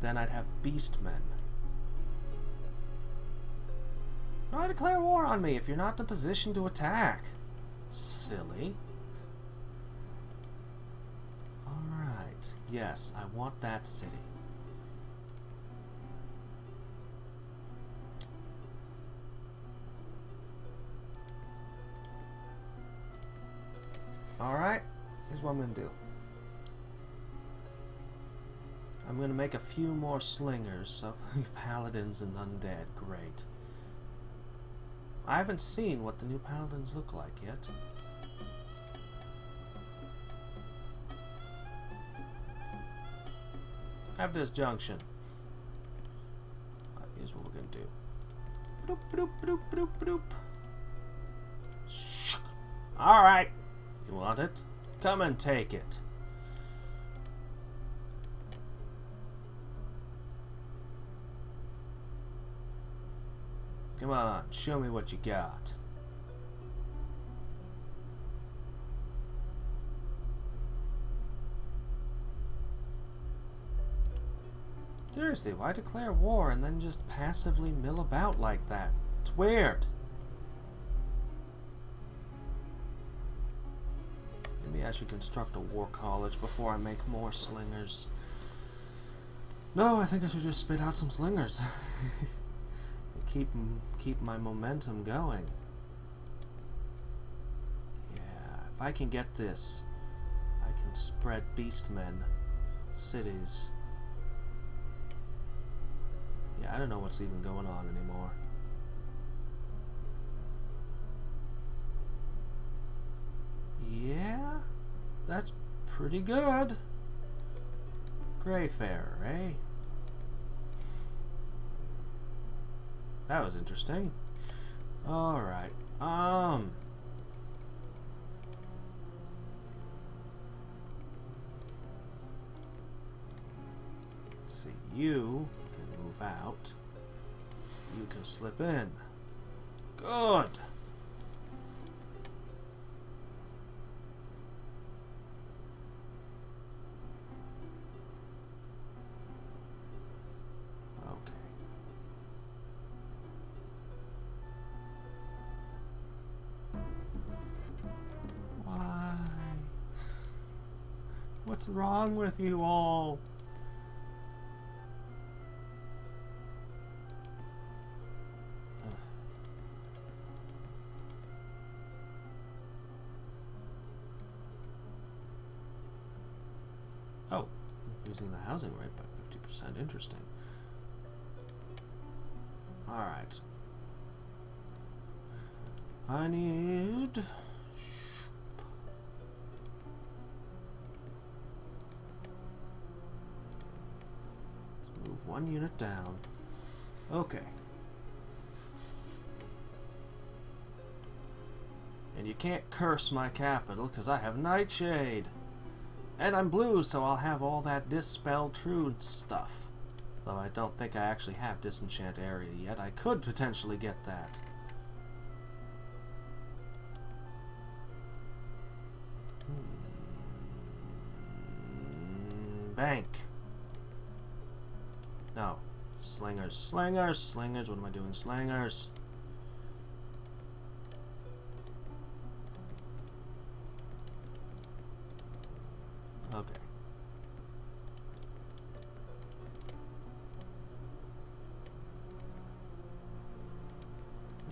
Then I'd have beastmen. Why declare war on me if you're not in a position to attack? Silly. Alright. Yes, I want that city. Alright, here's what I'm gonna do. I'm gonna make a few more slingers, so paladins and undead, great. I haven't seen what the new paladins look like yet. Have disjunction. Here's what we're gonna do. Bloop, bloop, bloop, bloop, bloop. Alright. You want it? Come and take it. Come on, show me what you got. Seriously, why declare war and then just passively mill about like that? It's weird. Maybe I should construct a war college before I make more slingers. No, I think I should just spit out some slingers. Keep my momentum going. Yeah, if I can get this, I can spread beastmen, cities. Yeah, I don't know what's even going on anymore. Yeah, that's pretty good. Greyfarer, eh? That was interesting. Alright. Let's see. You can move out. You can slip in. Good. What's wrong with you all? Oh, using the housing rate by 50%. Interesting. Alright. I need... one unit down. Okay. And you can't curse my capital because I have Nightshade. And I'm blue, so I'll have all that Dispel True stuff. Though I don't think I actually have Disenchant Area yet. I could potentially get that. Bank. No. Slingers. Slingers. Slingers. What am I doing? Slingers. Okay.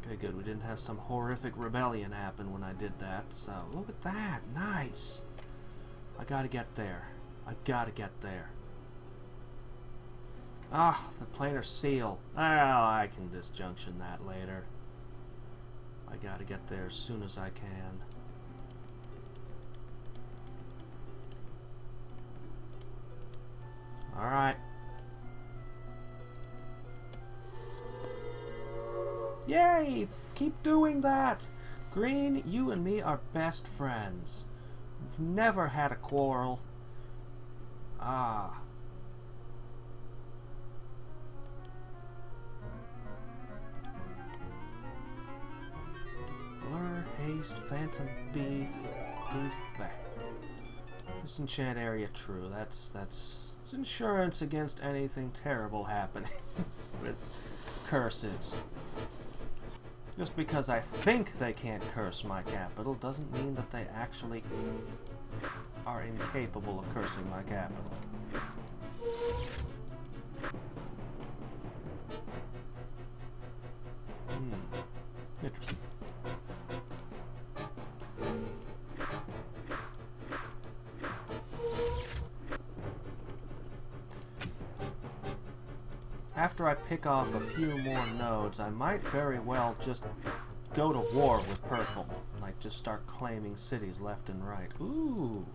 Okay, good. We didn't have some horrific rebellion happen when I did that, so look at that. Nice. I gotta get there. I gotta get there. Ah, the planar seal. Well, I can disjunction that later. I gotta get there as soon as I can. Alright. Yay! Keep doing that! Green, you and me are best friends. We've never had a quarrel. Ah. Blur, haste, phantom, beast, back. Disenchant area true. That's it's insurance against anything terrible happening with curses. Just because I think they can't curse my capital doesn't mean that they actually are incapable of cursing my capital. Interesting. after I pick off a few more nodes, I might very well just go to war with purple. Like, just start claiming cities left and right. Ooh.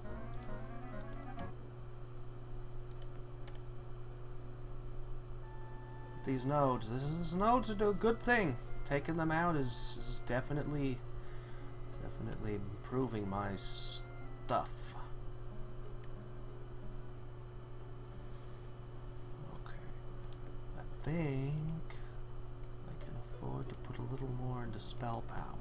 These nodes, these nodes do a good thing. Taking them out is definitely improving my stuff. Okay. I think I can afford to put a little more into spell power.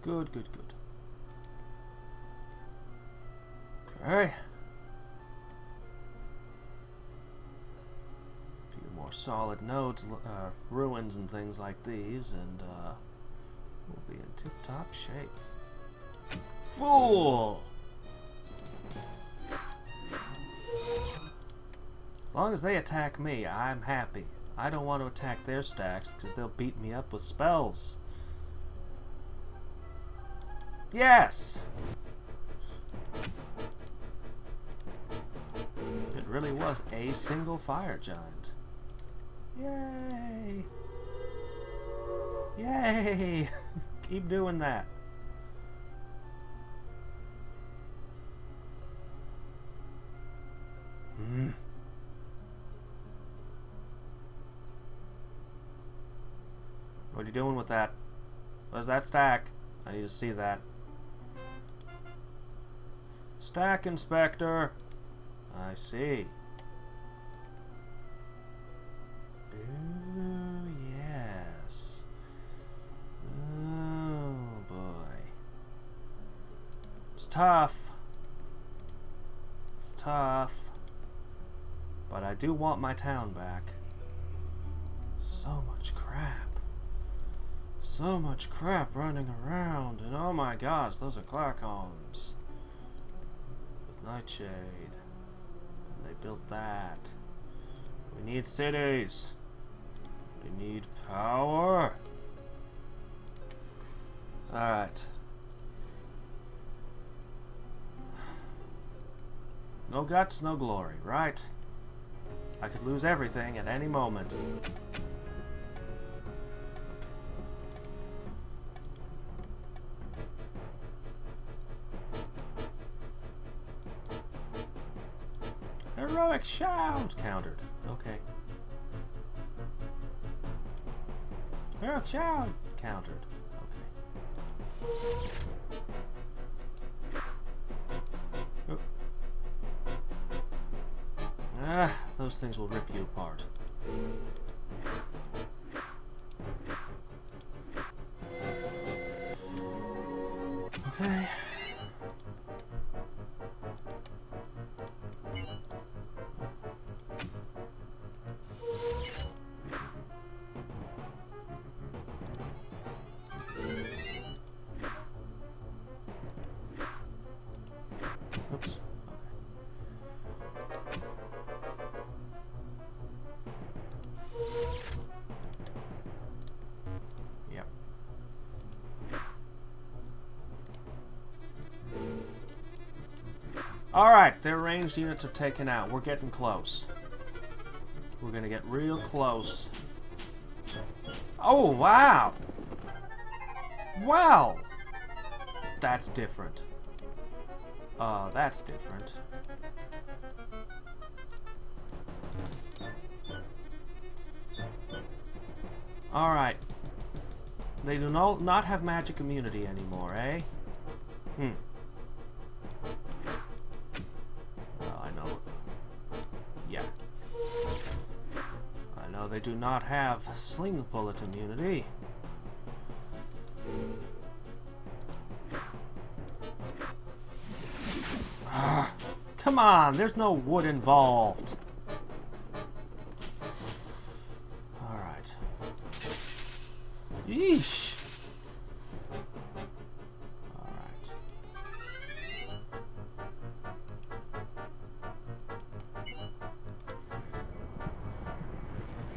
Good. Okay. A few more solid nodes, ruins and things like these, and we'll be in tip-top shape. Fool! As long as they attack me, I'm happy. I don't want to attack their stacks, because they'll beat me up with spells. Yes! It really was a single fire giant. Yay! Yay! Keep doing that. What are you doing with that? Where's that stack? I need to see that. Stack inspector. I see. Ooh, yes. Oh boy. It's tough. It's tough. But I do want my town back. So much crap. So much crap running around. And oh my gosh, those are Clarkons. Nightshade. And they built that. We need cities. We need power. Alright. No guts, no glory, right? I could lose everything at any moment. Heroic shout! Countered. Okay. Heroic shout! Countered. Okay. Oh. Ah, those things will rip you apart. Okay. Oops. Yep. Alright, their ranged units are taken out. We're getting close. We're gonna get real close. Oh, wow! Wow! That's different. That's different. Alright. They do not have magic immunity anymore, eh? Well, I know. Yeah. I know they do not have sling bullet immunity. Come on, there's no wood involved. Alright. Yeesh. Alright.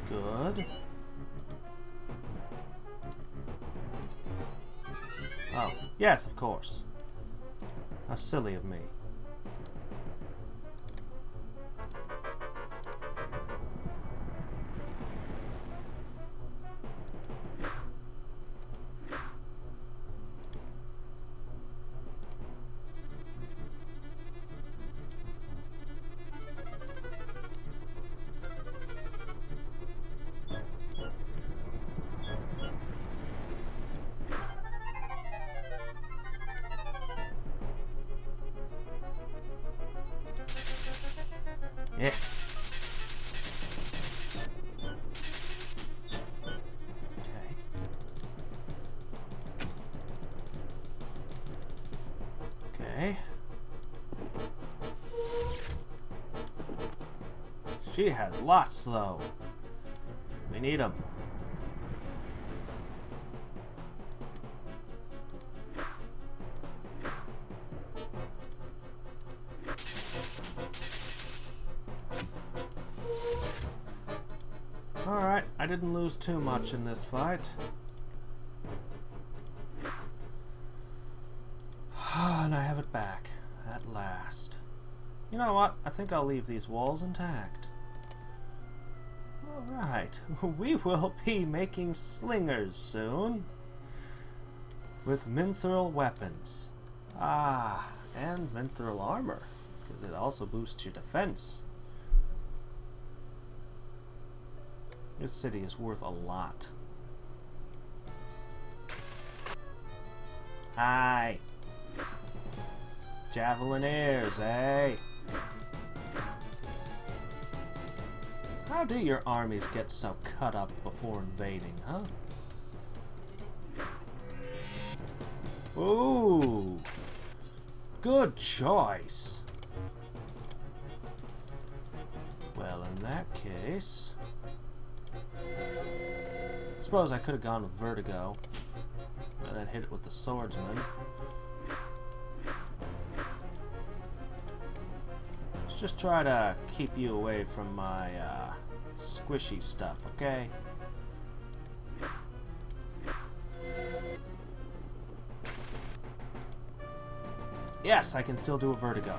Good. Oh, yes, of course. How silly of me. Yeah. Okay. She has lots, though. We need them. Alright, I didn't lose too much in this fight. And I have it back, at last. You know what? I think I'll leave these walls intact. Alright, we will be making slingers soon. With mithril weapons. Ah, and mithril armor, because it also boosts your defense. This city is worth a lot. Hi. Javelineers, eh? How do your armies get so cut up before invading, huh? Ooh. Good choice. Well, in that case... suppose I could have gone with Vertigo. And then hit it with the Swordsman. Let's just try to keep you away from my squishy stuff, okay? Yes, I can still do a Vertigo.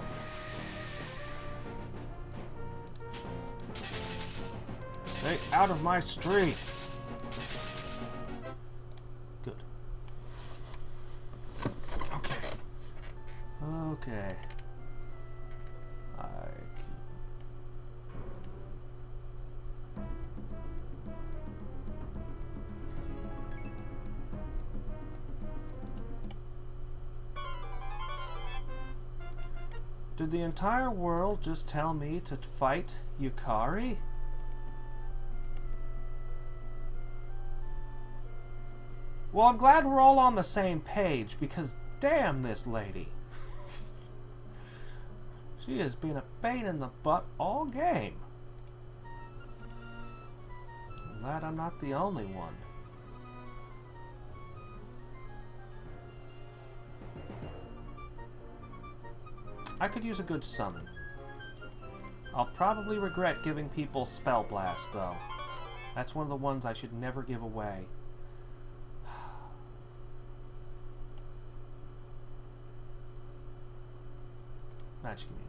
Stay out of my streets! Good. Okay. Okay. Did the entire world just tell me to fight Yukari? Well, I'm glad we're all on the same page, because damn this lady. She has been a pain in the butt all game. I'm glad I'm not the only one. I could use a good summon. I'll probably regret giving people Spell Blast, though. That's one of the ones I should never give away. Magic Community.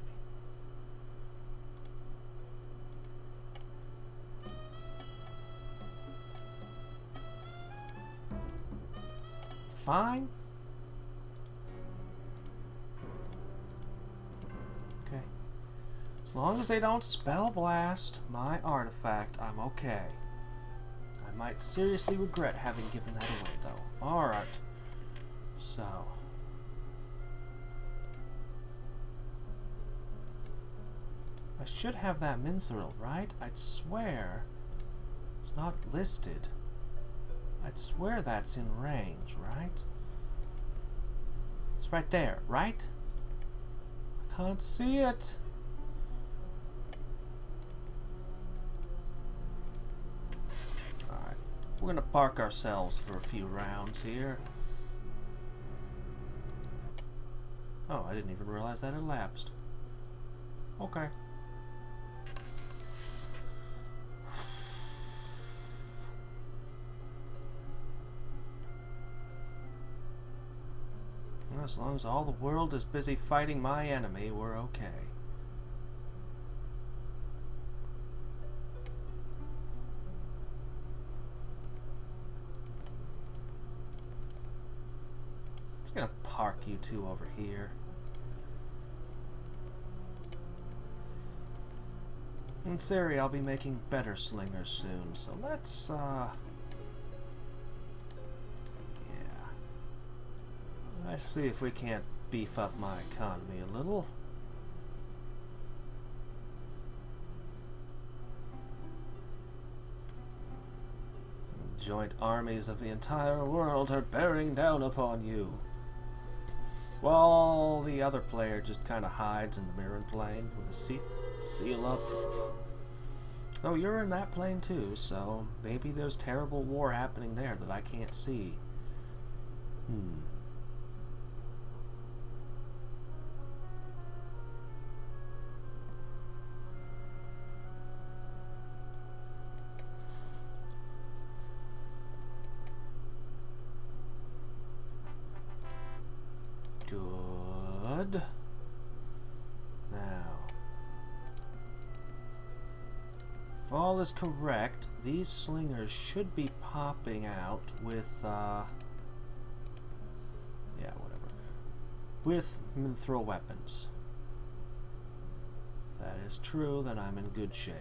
Fine. Okay. As long as they don't Spell Blast my artifact, I'm okay. I might seriously regret having given that away, though. Alright. So... I should have that Mithril, right? I'd swear it's not listed. I'd swear that's in range, right? It's right there, right? I can't see it. Alright, we're gonna park ourselves for a few rounds here. Oh, I didn't even realize that had lapsed. Okay. as long as all the world is busy fighting my enemy, we're okay. It's gonna park you two over here. In theory, I'll be making better slingers soon, so let's, yeah. Let's see if we can't beef up my economy a little. Joint armies of the entire world are bearing down upon you. While the other player just kind of hides in the mirror plane with a seal up. Oh, you're in that plane too, so maybe there's terrible war happening there that I can't see. Good. Now, if all is correct, these slingers should be popping out with, yeah, whatever. With mithril weapons. If that is true, then I'm in good shape.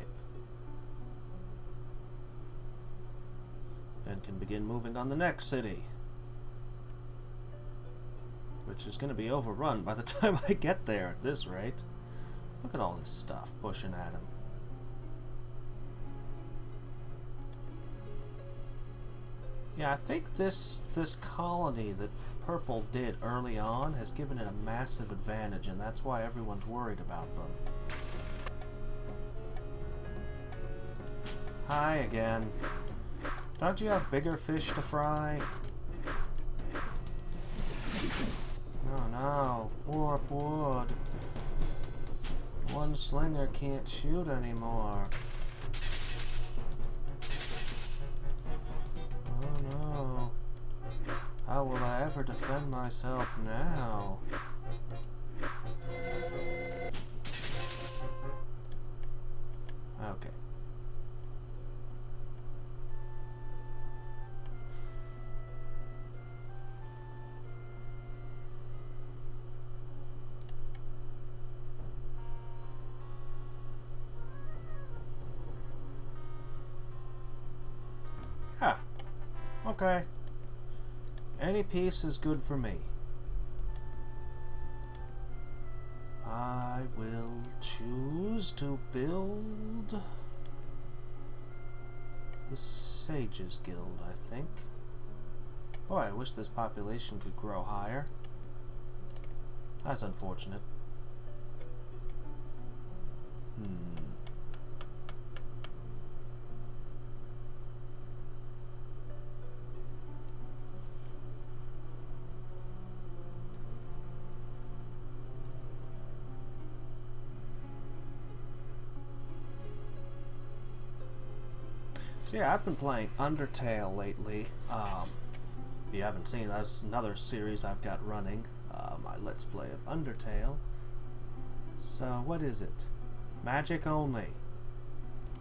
Then can begin moving on the next city. Which is going to be overrun by the time I get there at this rate. Look at all this stuff pushing at him. Yeah, I think this colony that Purple did early on has given it a massive advantage, and that's why everyone's worried about them. Hi again. Don't you have bigger fish to fry? Oh no, warp wood. One slinger can't shoot anymore. Oh no. How will I ever defend myself now? Okay. Yeah. Okay. Any piece is good for me. I will choose to build the Sages Guild, I think. Boy, I wish this population could grow higher. That's unfortunate. So yeah, I've been playing Undertale lately. If you haven't seen, that's another series I've got running. My Let's Play of Undertale. So, what is it? Magic only.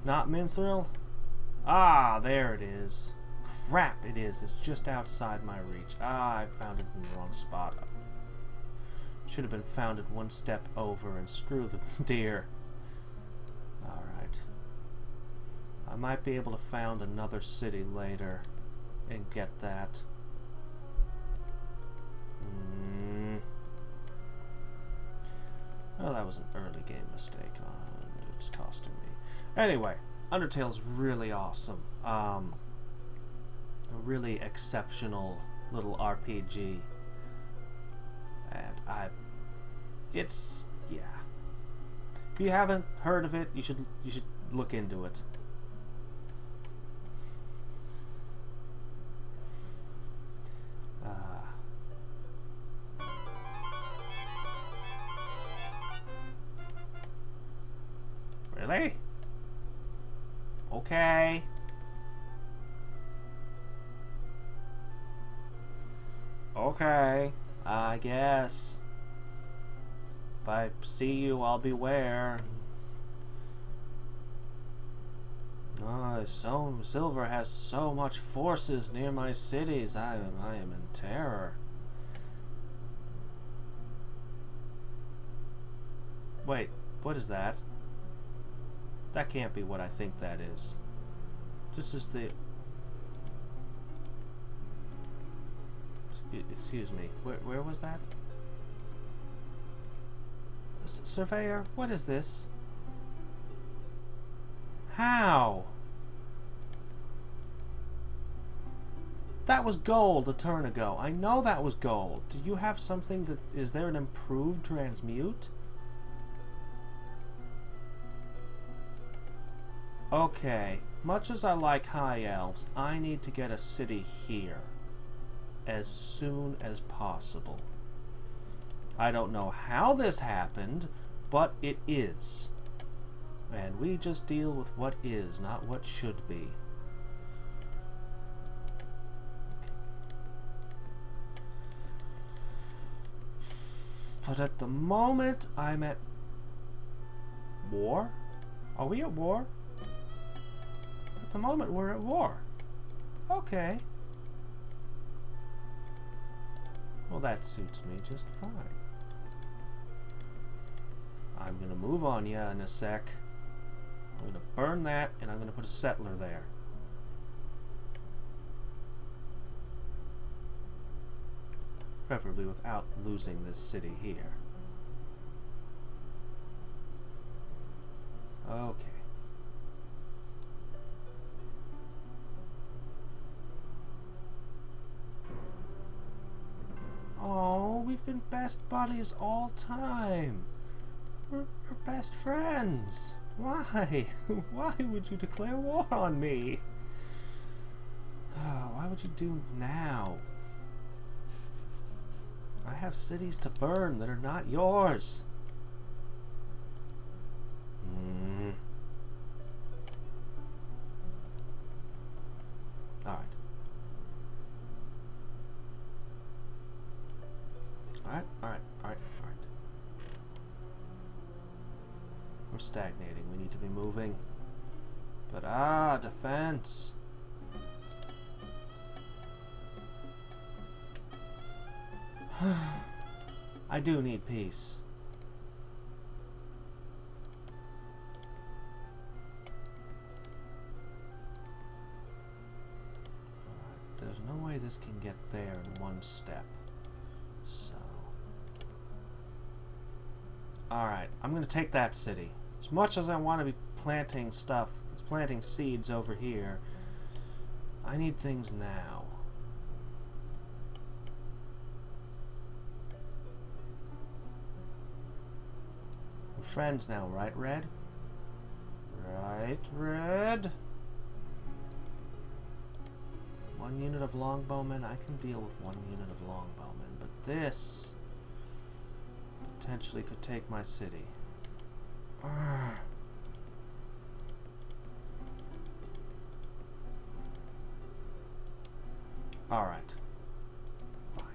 Not Mithril? Ah, there it is. Crap, it is. It's just outside my reach. Ah, I found it in the wrong spot. Should have been founded one step over, and screw the deer. Alright. I might be able to found another city later and get that. Oh, that was an early game mistake. It's costing me. Anyway, Undertale's really awesome. A really exceptional little RPG. And it's, yeah. If you haven't heard of it, you should look into it. Really? Okay. Okay. I guess. If I see you, I'll beware. Oh, Silver has so much forces near my cities. I am in terror. Wait, what is that? That can't be what I think that is. This is the... Excuse me. Where was that? Surveyor, what is this? How? That was gold a turn ago. I know that was gold. Do you have something that... Is there an improved transmute? Okay. Much as I like high elves, I need to get a city here. As soon as possible. I don't know how this happened, but it is. And we just deal with what is, not what should be. But at the moment, I'm at war? Are we at war? At the moment, we're at war. Okay. Well, that suits me just fine. I'm gonna move on ya in a sec. I'm gonna burn that, and I'm gonna put a settler there. Preferably without losing this city here. Okay. Oh, we've been best buddies all time. We're best friends. Why? Why would you declare war on me? Oh, why would you do now? I have cities to burn that are not yours. Alright. Alright. We're stagnating. We need to be moving. But defense. I do need peace. There's no way this can get there in one step. So... Alright, I'm gonna take that city. As much as I want to be planting stuff, planting seeds over here, I need things now. We're friends now, right, Red? Right, Red? 1 unit of longbowmen, I can deal with 1 unit of longbowmen, but this potentially could take my city. Alright. Fine.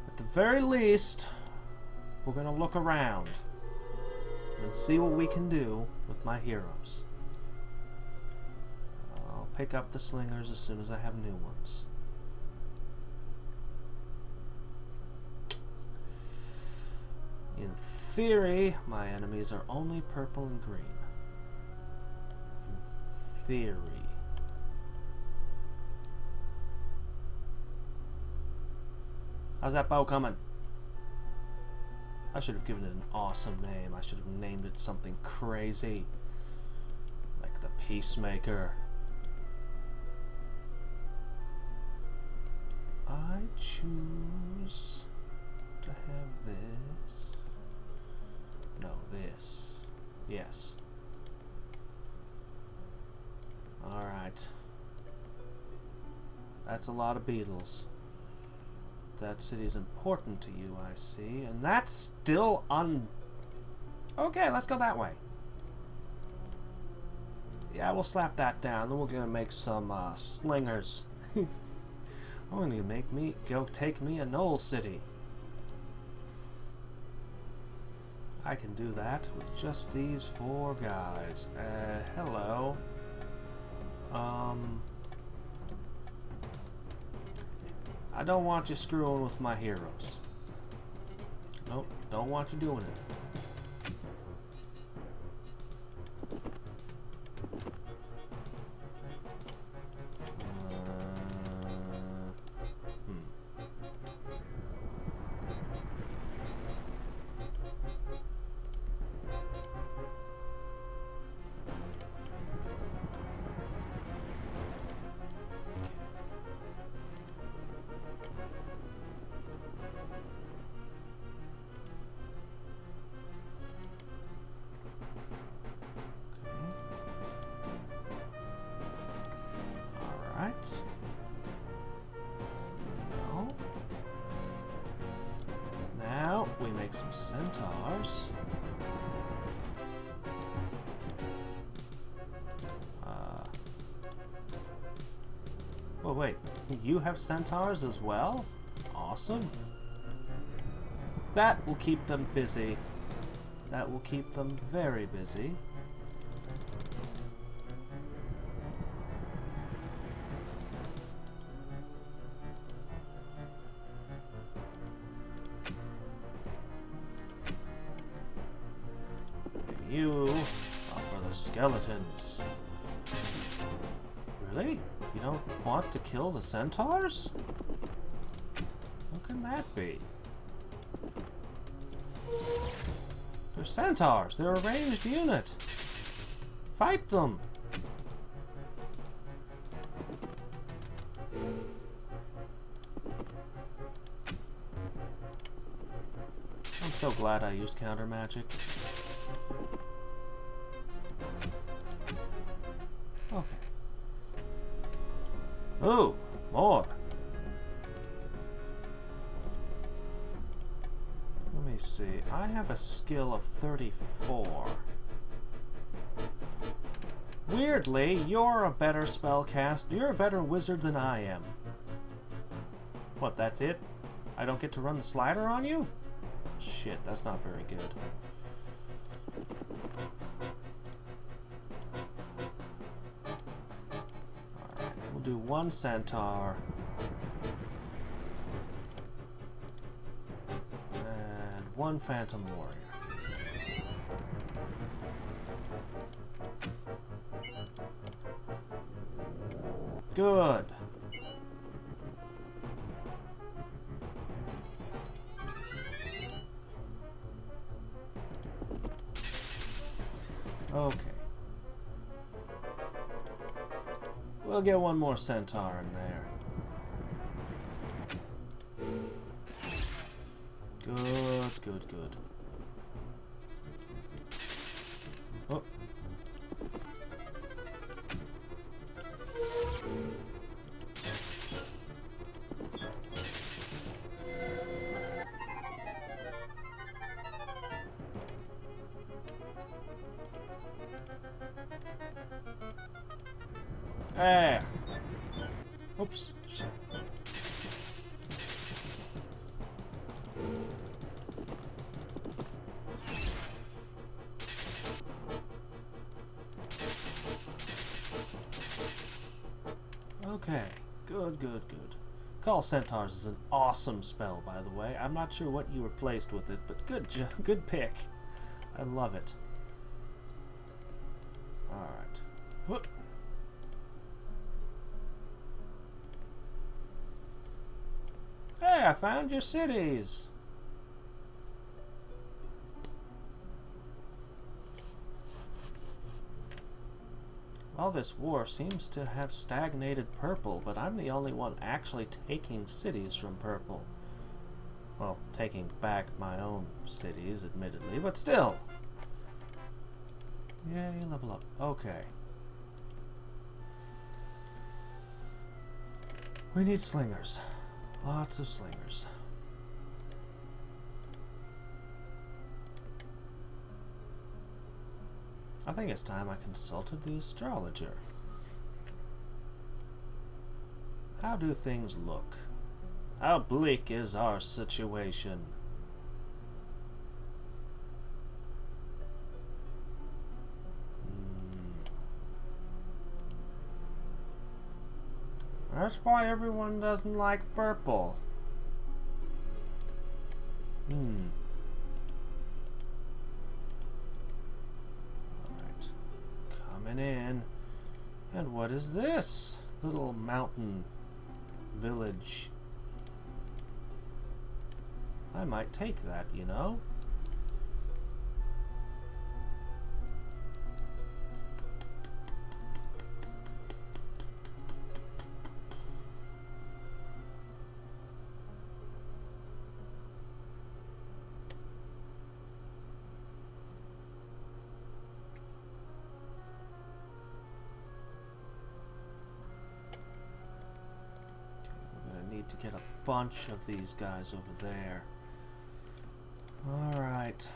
At the very least, we're gonna look around and see what we can do with my heroes. I'll pick up the slingers as soon as I have new ones. In theory, my enemies are only purple and green. In theory. How's that bow coming? I should have given it an awesome name. I should have named it something crazy. Like the Peacemaker. I choose to have this. No, this. Yes. Alright. That's a lot of beetles. That city's important to you, I see. And that's still Okay, let's go that way. Yeah, we'll slap that down. Then we're gonna make some slingers. Only make me go take me a Knoll city. I can do that with just these 4 guys. Hello. I don't want you screwing with my heroes. Nope, don't want you doing it. Alright. No. Now we make some centaurs. Oh wait, you have centaurs as well? Awesome. That will keep them busy. That will keep them very busy. You are for the skeletons. Really? You don't want to kill the centaurs? How can that be? They're centaurs. They're a ranged unit. Fight them. I'm so glad I used counter magic. Okay. Ooh, more. Let me see. I have a skill of 34. Weirdly, you're a better spellcaster. You're a better wizard than I am. What, that's it? I don't get to run the slider on you? Shit, that's not very good. Do 1 centaur and 1 phantom warrior. Good. Okay. We'll get 1 more centaur in there. Good, good, good. Oh. There. Oops. Shit. Okay. Good, good, good. Call Centaurs is an awesome spell, by the way. I'm not sure what you replaced with it, but good pick. I love it. Alright. Whoop. Hey, I found your cities! Well, this war seems to have stagnated purple, but I'm the only one actually taking cities from purple. Well, taking back my own cities, admittedly, but still. Yay, level up. Okay. We need slingers. Lots of slingers. I think it's time I consulted the astrologer. How do things look? How bleak is our situation? That's why everyone doesn't like purple. Alright. Coming in. And what is this? Little mountain village. I might take that, you know? To get a bunch of these guys over there. Alright.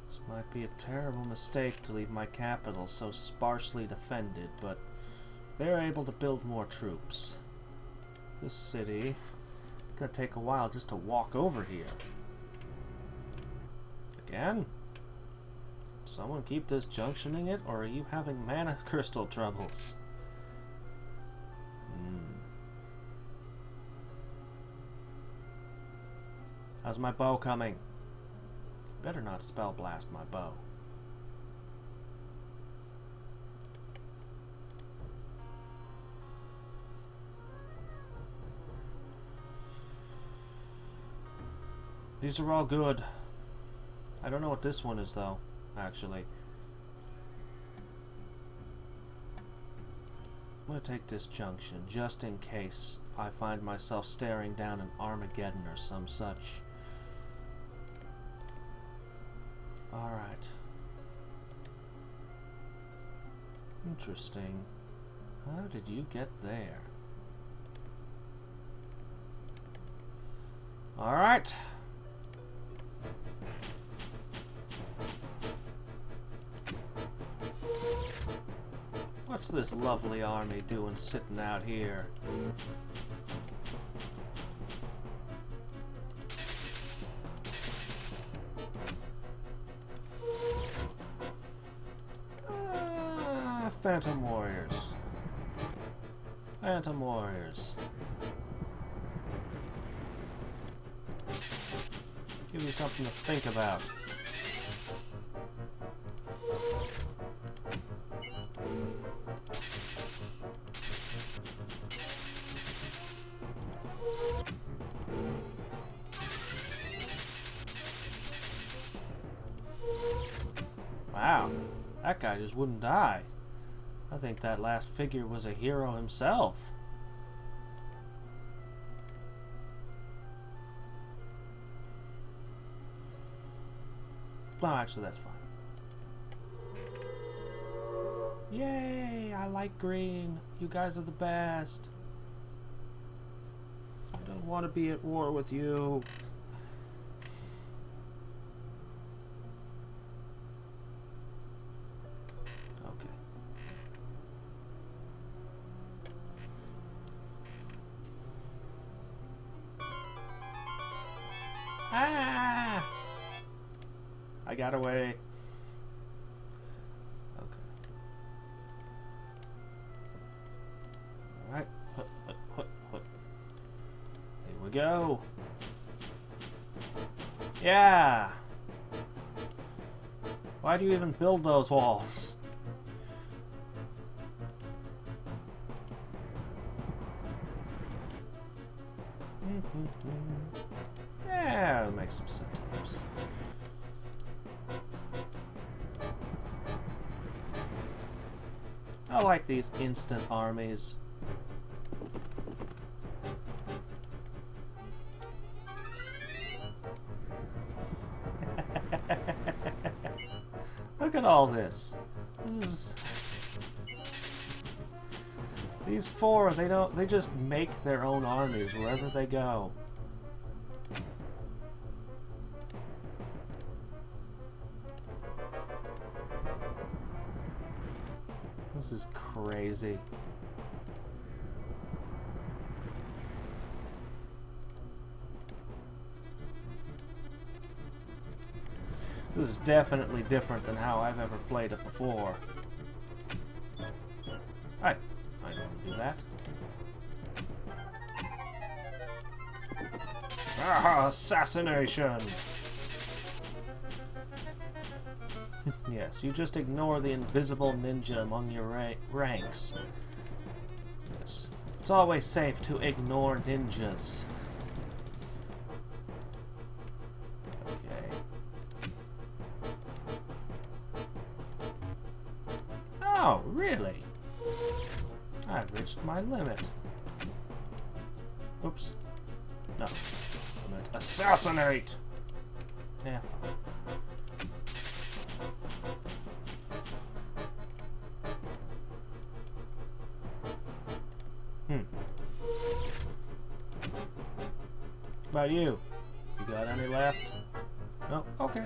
This might be a terrible mistake to leave my capital so sparsely defended, but they're able to build more troops. This city, it's gonna take a while just to walk over here. Again? Someone keep disjunctioning it, or are you having mana crystal troubles? How's my bow coming? Better not spell blast my bow. These are all good. I don't know what this one is though, actually. I'm gonna take this junction just in case I find myself staring down an Armageddon or some such. Alright. Interesting. How did you get there? Alright. What's this lovely army doing sitting out here? Phantom Warriors. Phantom Warriors. Give you something to think about. Wow, that guy just wouldn't die. I think that last figure was a hero himself. Oh, actually, that's fine. Yay! I like green. You guys are the best. I don't want to be at war with you. Ah! I got away. Okay. Alright. Here we go. Yeah! Why do you even build those walls? Yeah, it'll make some centaurs. I like these instant armies. Look at all this. These four, they just make their own armies wherever they go. This is crazy. This is definitely different than how I've ever played it before. I don't want to do that. Ah, assassination! Yes, you just ignore the invisible ninja among your ranks. Yes. It's always safe to ignore ninjas. Okay. Oh, really? I've reached my limit. Oops. No. I meant assassinate! Yeah, fine. What about you? You got any left? No? Okay.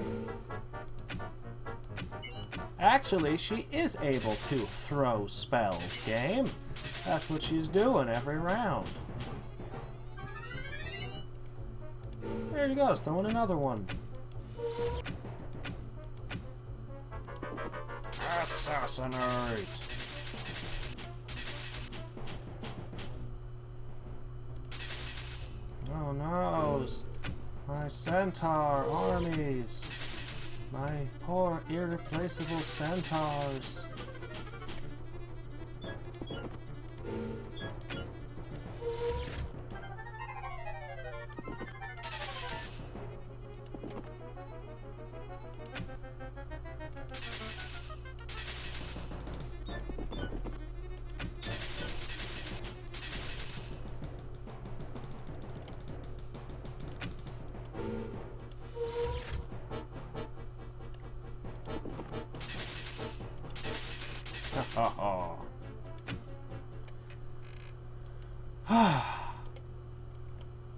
Actually, she is able to throw spells, game. That's what she's doing every round. There he goes, throwing another one. Assassinate! Oh no! My centaur armies! My poor irreplaceable centaurs!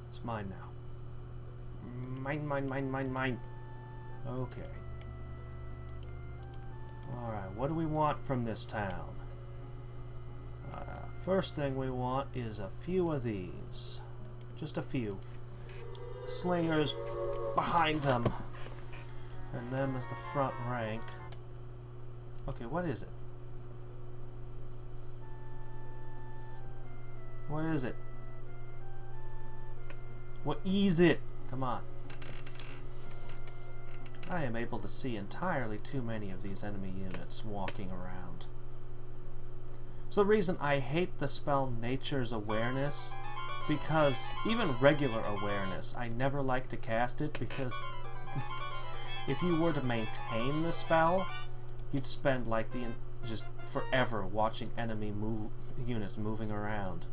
It's mine now. Mine. Okay. Alright, what do we want from this town? First thing we want is a few of these. Just a few. Slingers behind them. And them as the front rank. Okay, what is it? What is it? What is it? Come on. I am able to see entirely too many of these enemy units walking around. So the reason I hate the spell Nature's Awareness, because even regular awareness, I never like to cast it because if you were to maintain the spell, you'd spend like just forever watching enemy units moving around.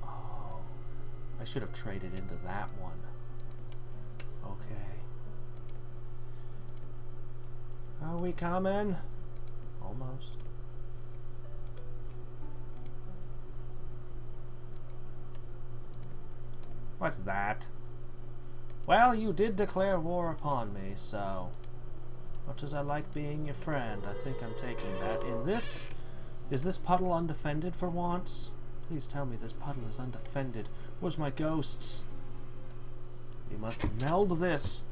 Oh, I should have traded into that one. Okay. Are we coming? Almost. What's that? Well, you did declare war upon me, so much as I like being your friend, I think I'm taking that. In this, is this puddle undefended for once? Please tell me this puddle is undefended. Where's my ghosts? We must meld this.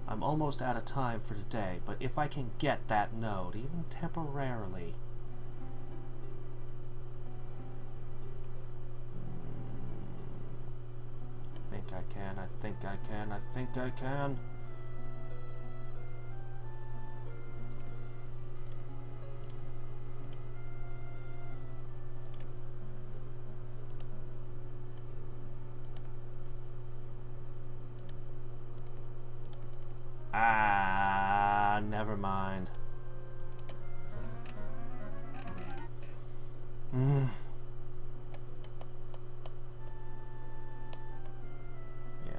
I'm almost out of time for today, but if I can get that node, even temporarily. I think I can. Ah, never mind. Yeah.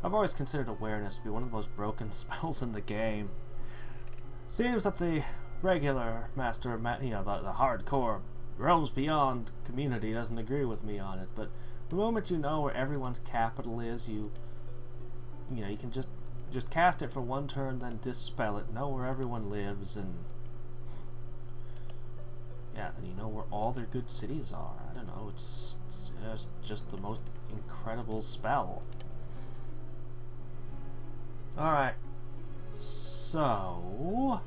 I've always considered awareness to be one of the most broken spells in the game. Seems that the regular master of the hardcore Realms Beyond community doesn't agree with me on it, but the moment you know where everyone's capital is, you can just cast it for one turn, then dispel it, know where everyone lives, and Yeah, and you know where all their good cities are. I don't know, it's just the most incredible spell. Alright. So...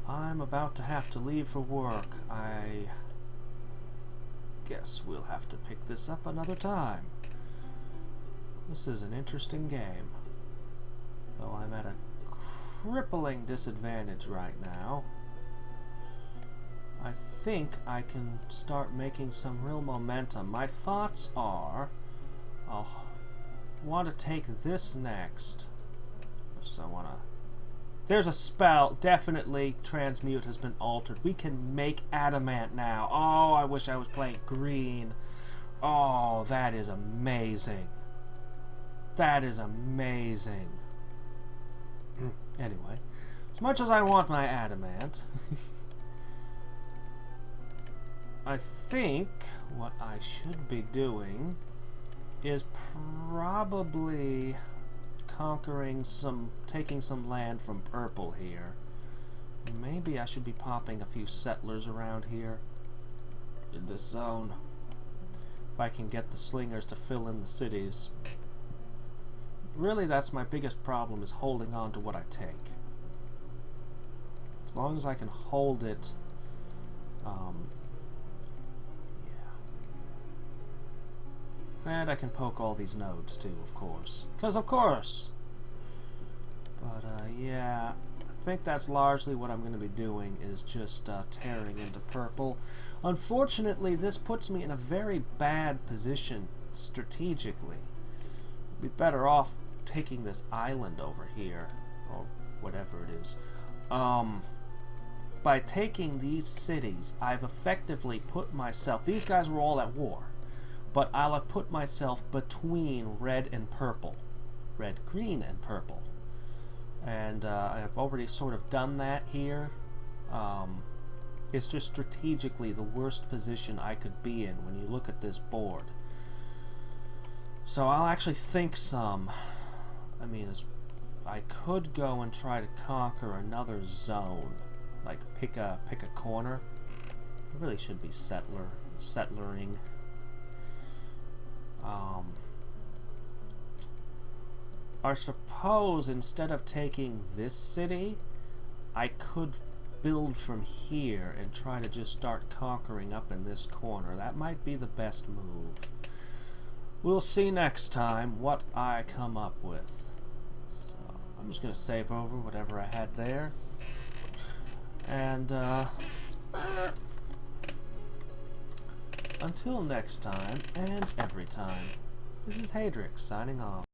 I'm about to have to leave for work. I guess we'll have to pick this up another time. This is an interesting game. Though I'm at a crippling disadvantage right now. I think I can start making some real momentum. My thoughts are, I'll want to take this next. So I want to... There's a spell. Definitely transmute has been altered. We can make adamant now. Oh, I wish I was playing green. Oh, that is amazing. That is amazing. Anyway, as much as I want my adamant, I think what I should be doing is probably taking some land from purple here. Maybe I should be popping a few settlers around here in this zone. If I can get the slingers to fill in the cities. Really, that's my biggest problem, is holding on to what I take. As long as I can hold it, and I can poke all these nodes too, of course. Because of course! But, yeah, I think that's largely what I'm going to be doing, is just tearing into purple. Unfortunately, this puts me in a very bad position strategically. I'd be better off taking this island over here, or whatever it is. By taking these cities, I've effectively put myself... These guys were all at war. But I'll have put myself between red and purple. Red, green, and purple. And I've already sort of done that here. It's just strategically the worst position I could be in when you look at this board. So I'll actually think some. I mean, I could go and try to conquer another zone. Like pick a corner. It really should be settlering. I suppose instead of taking this city, I could build from here and try to just start conquering up in this corner. That might be the best move. We'll see next time what I come up with. So I'm just going to save over whatever I had there. And until next time, and every time, this is Hadrix signing off.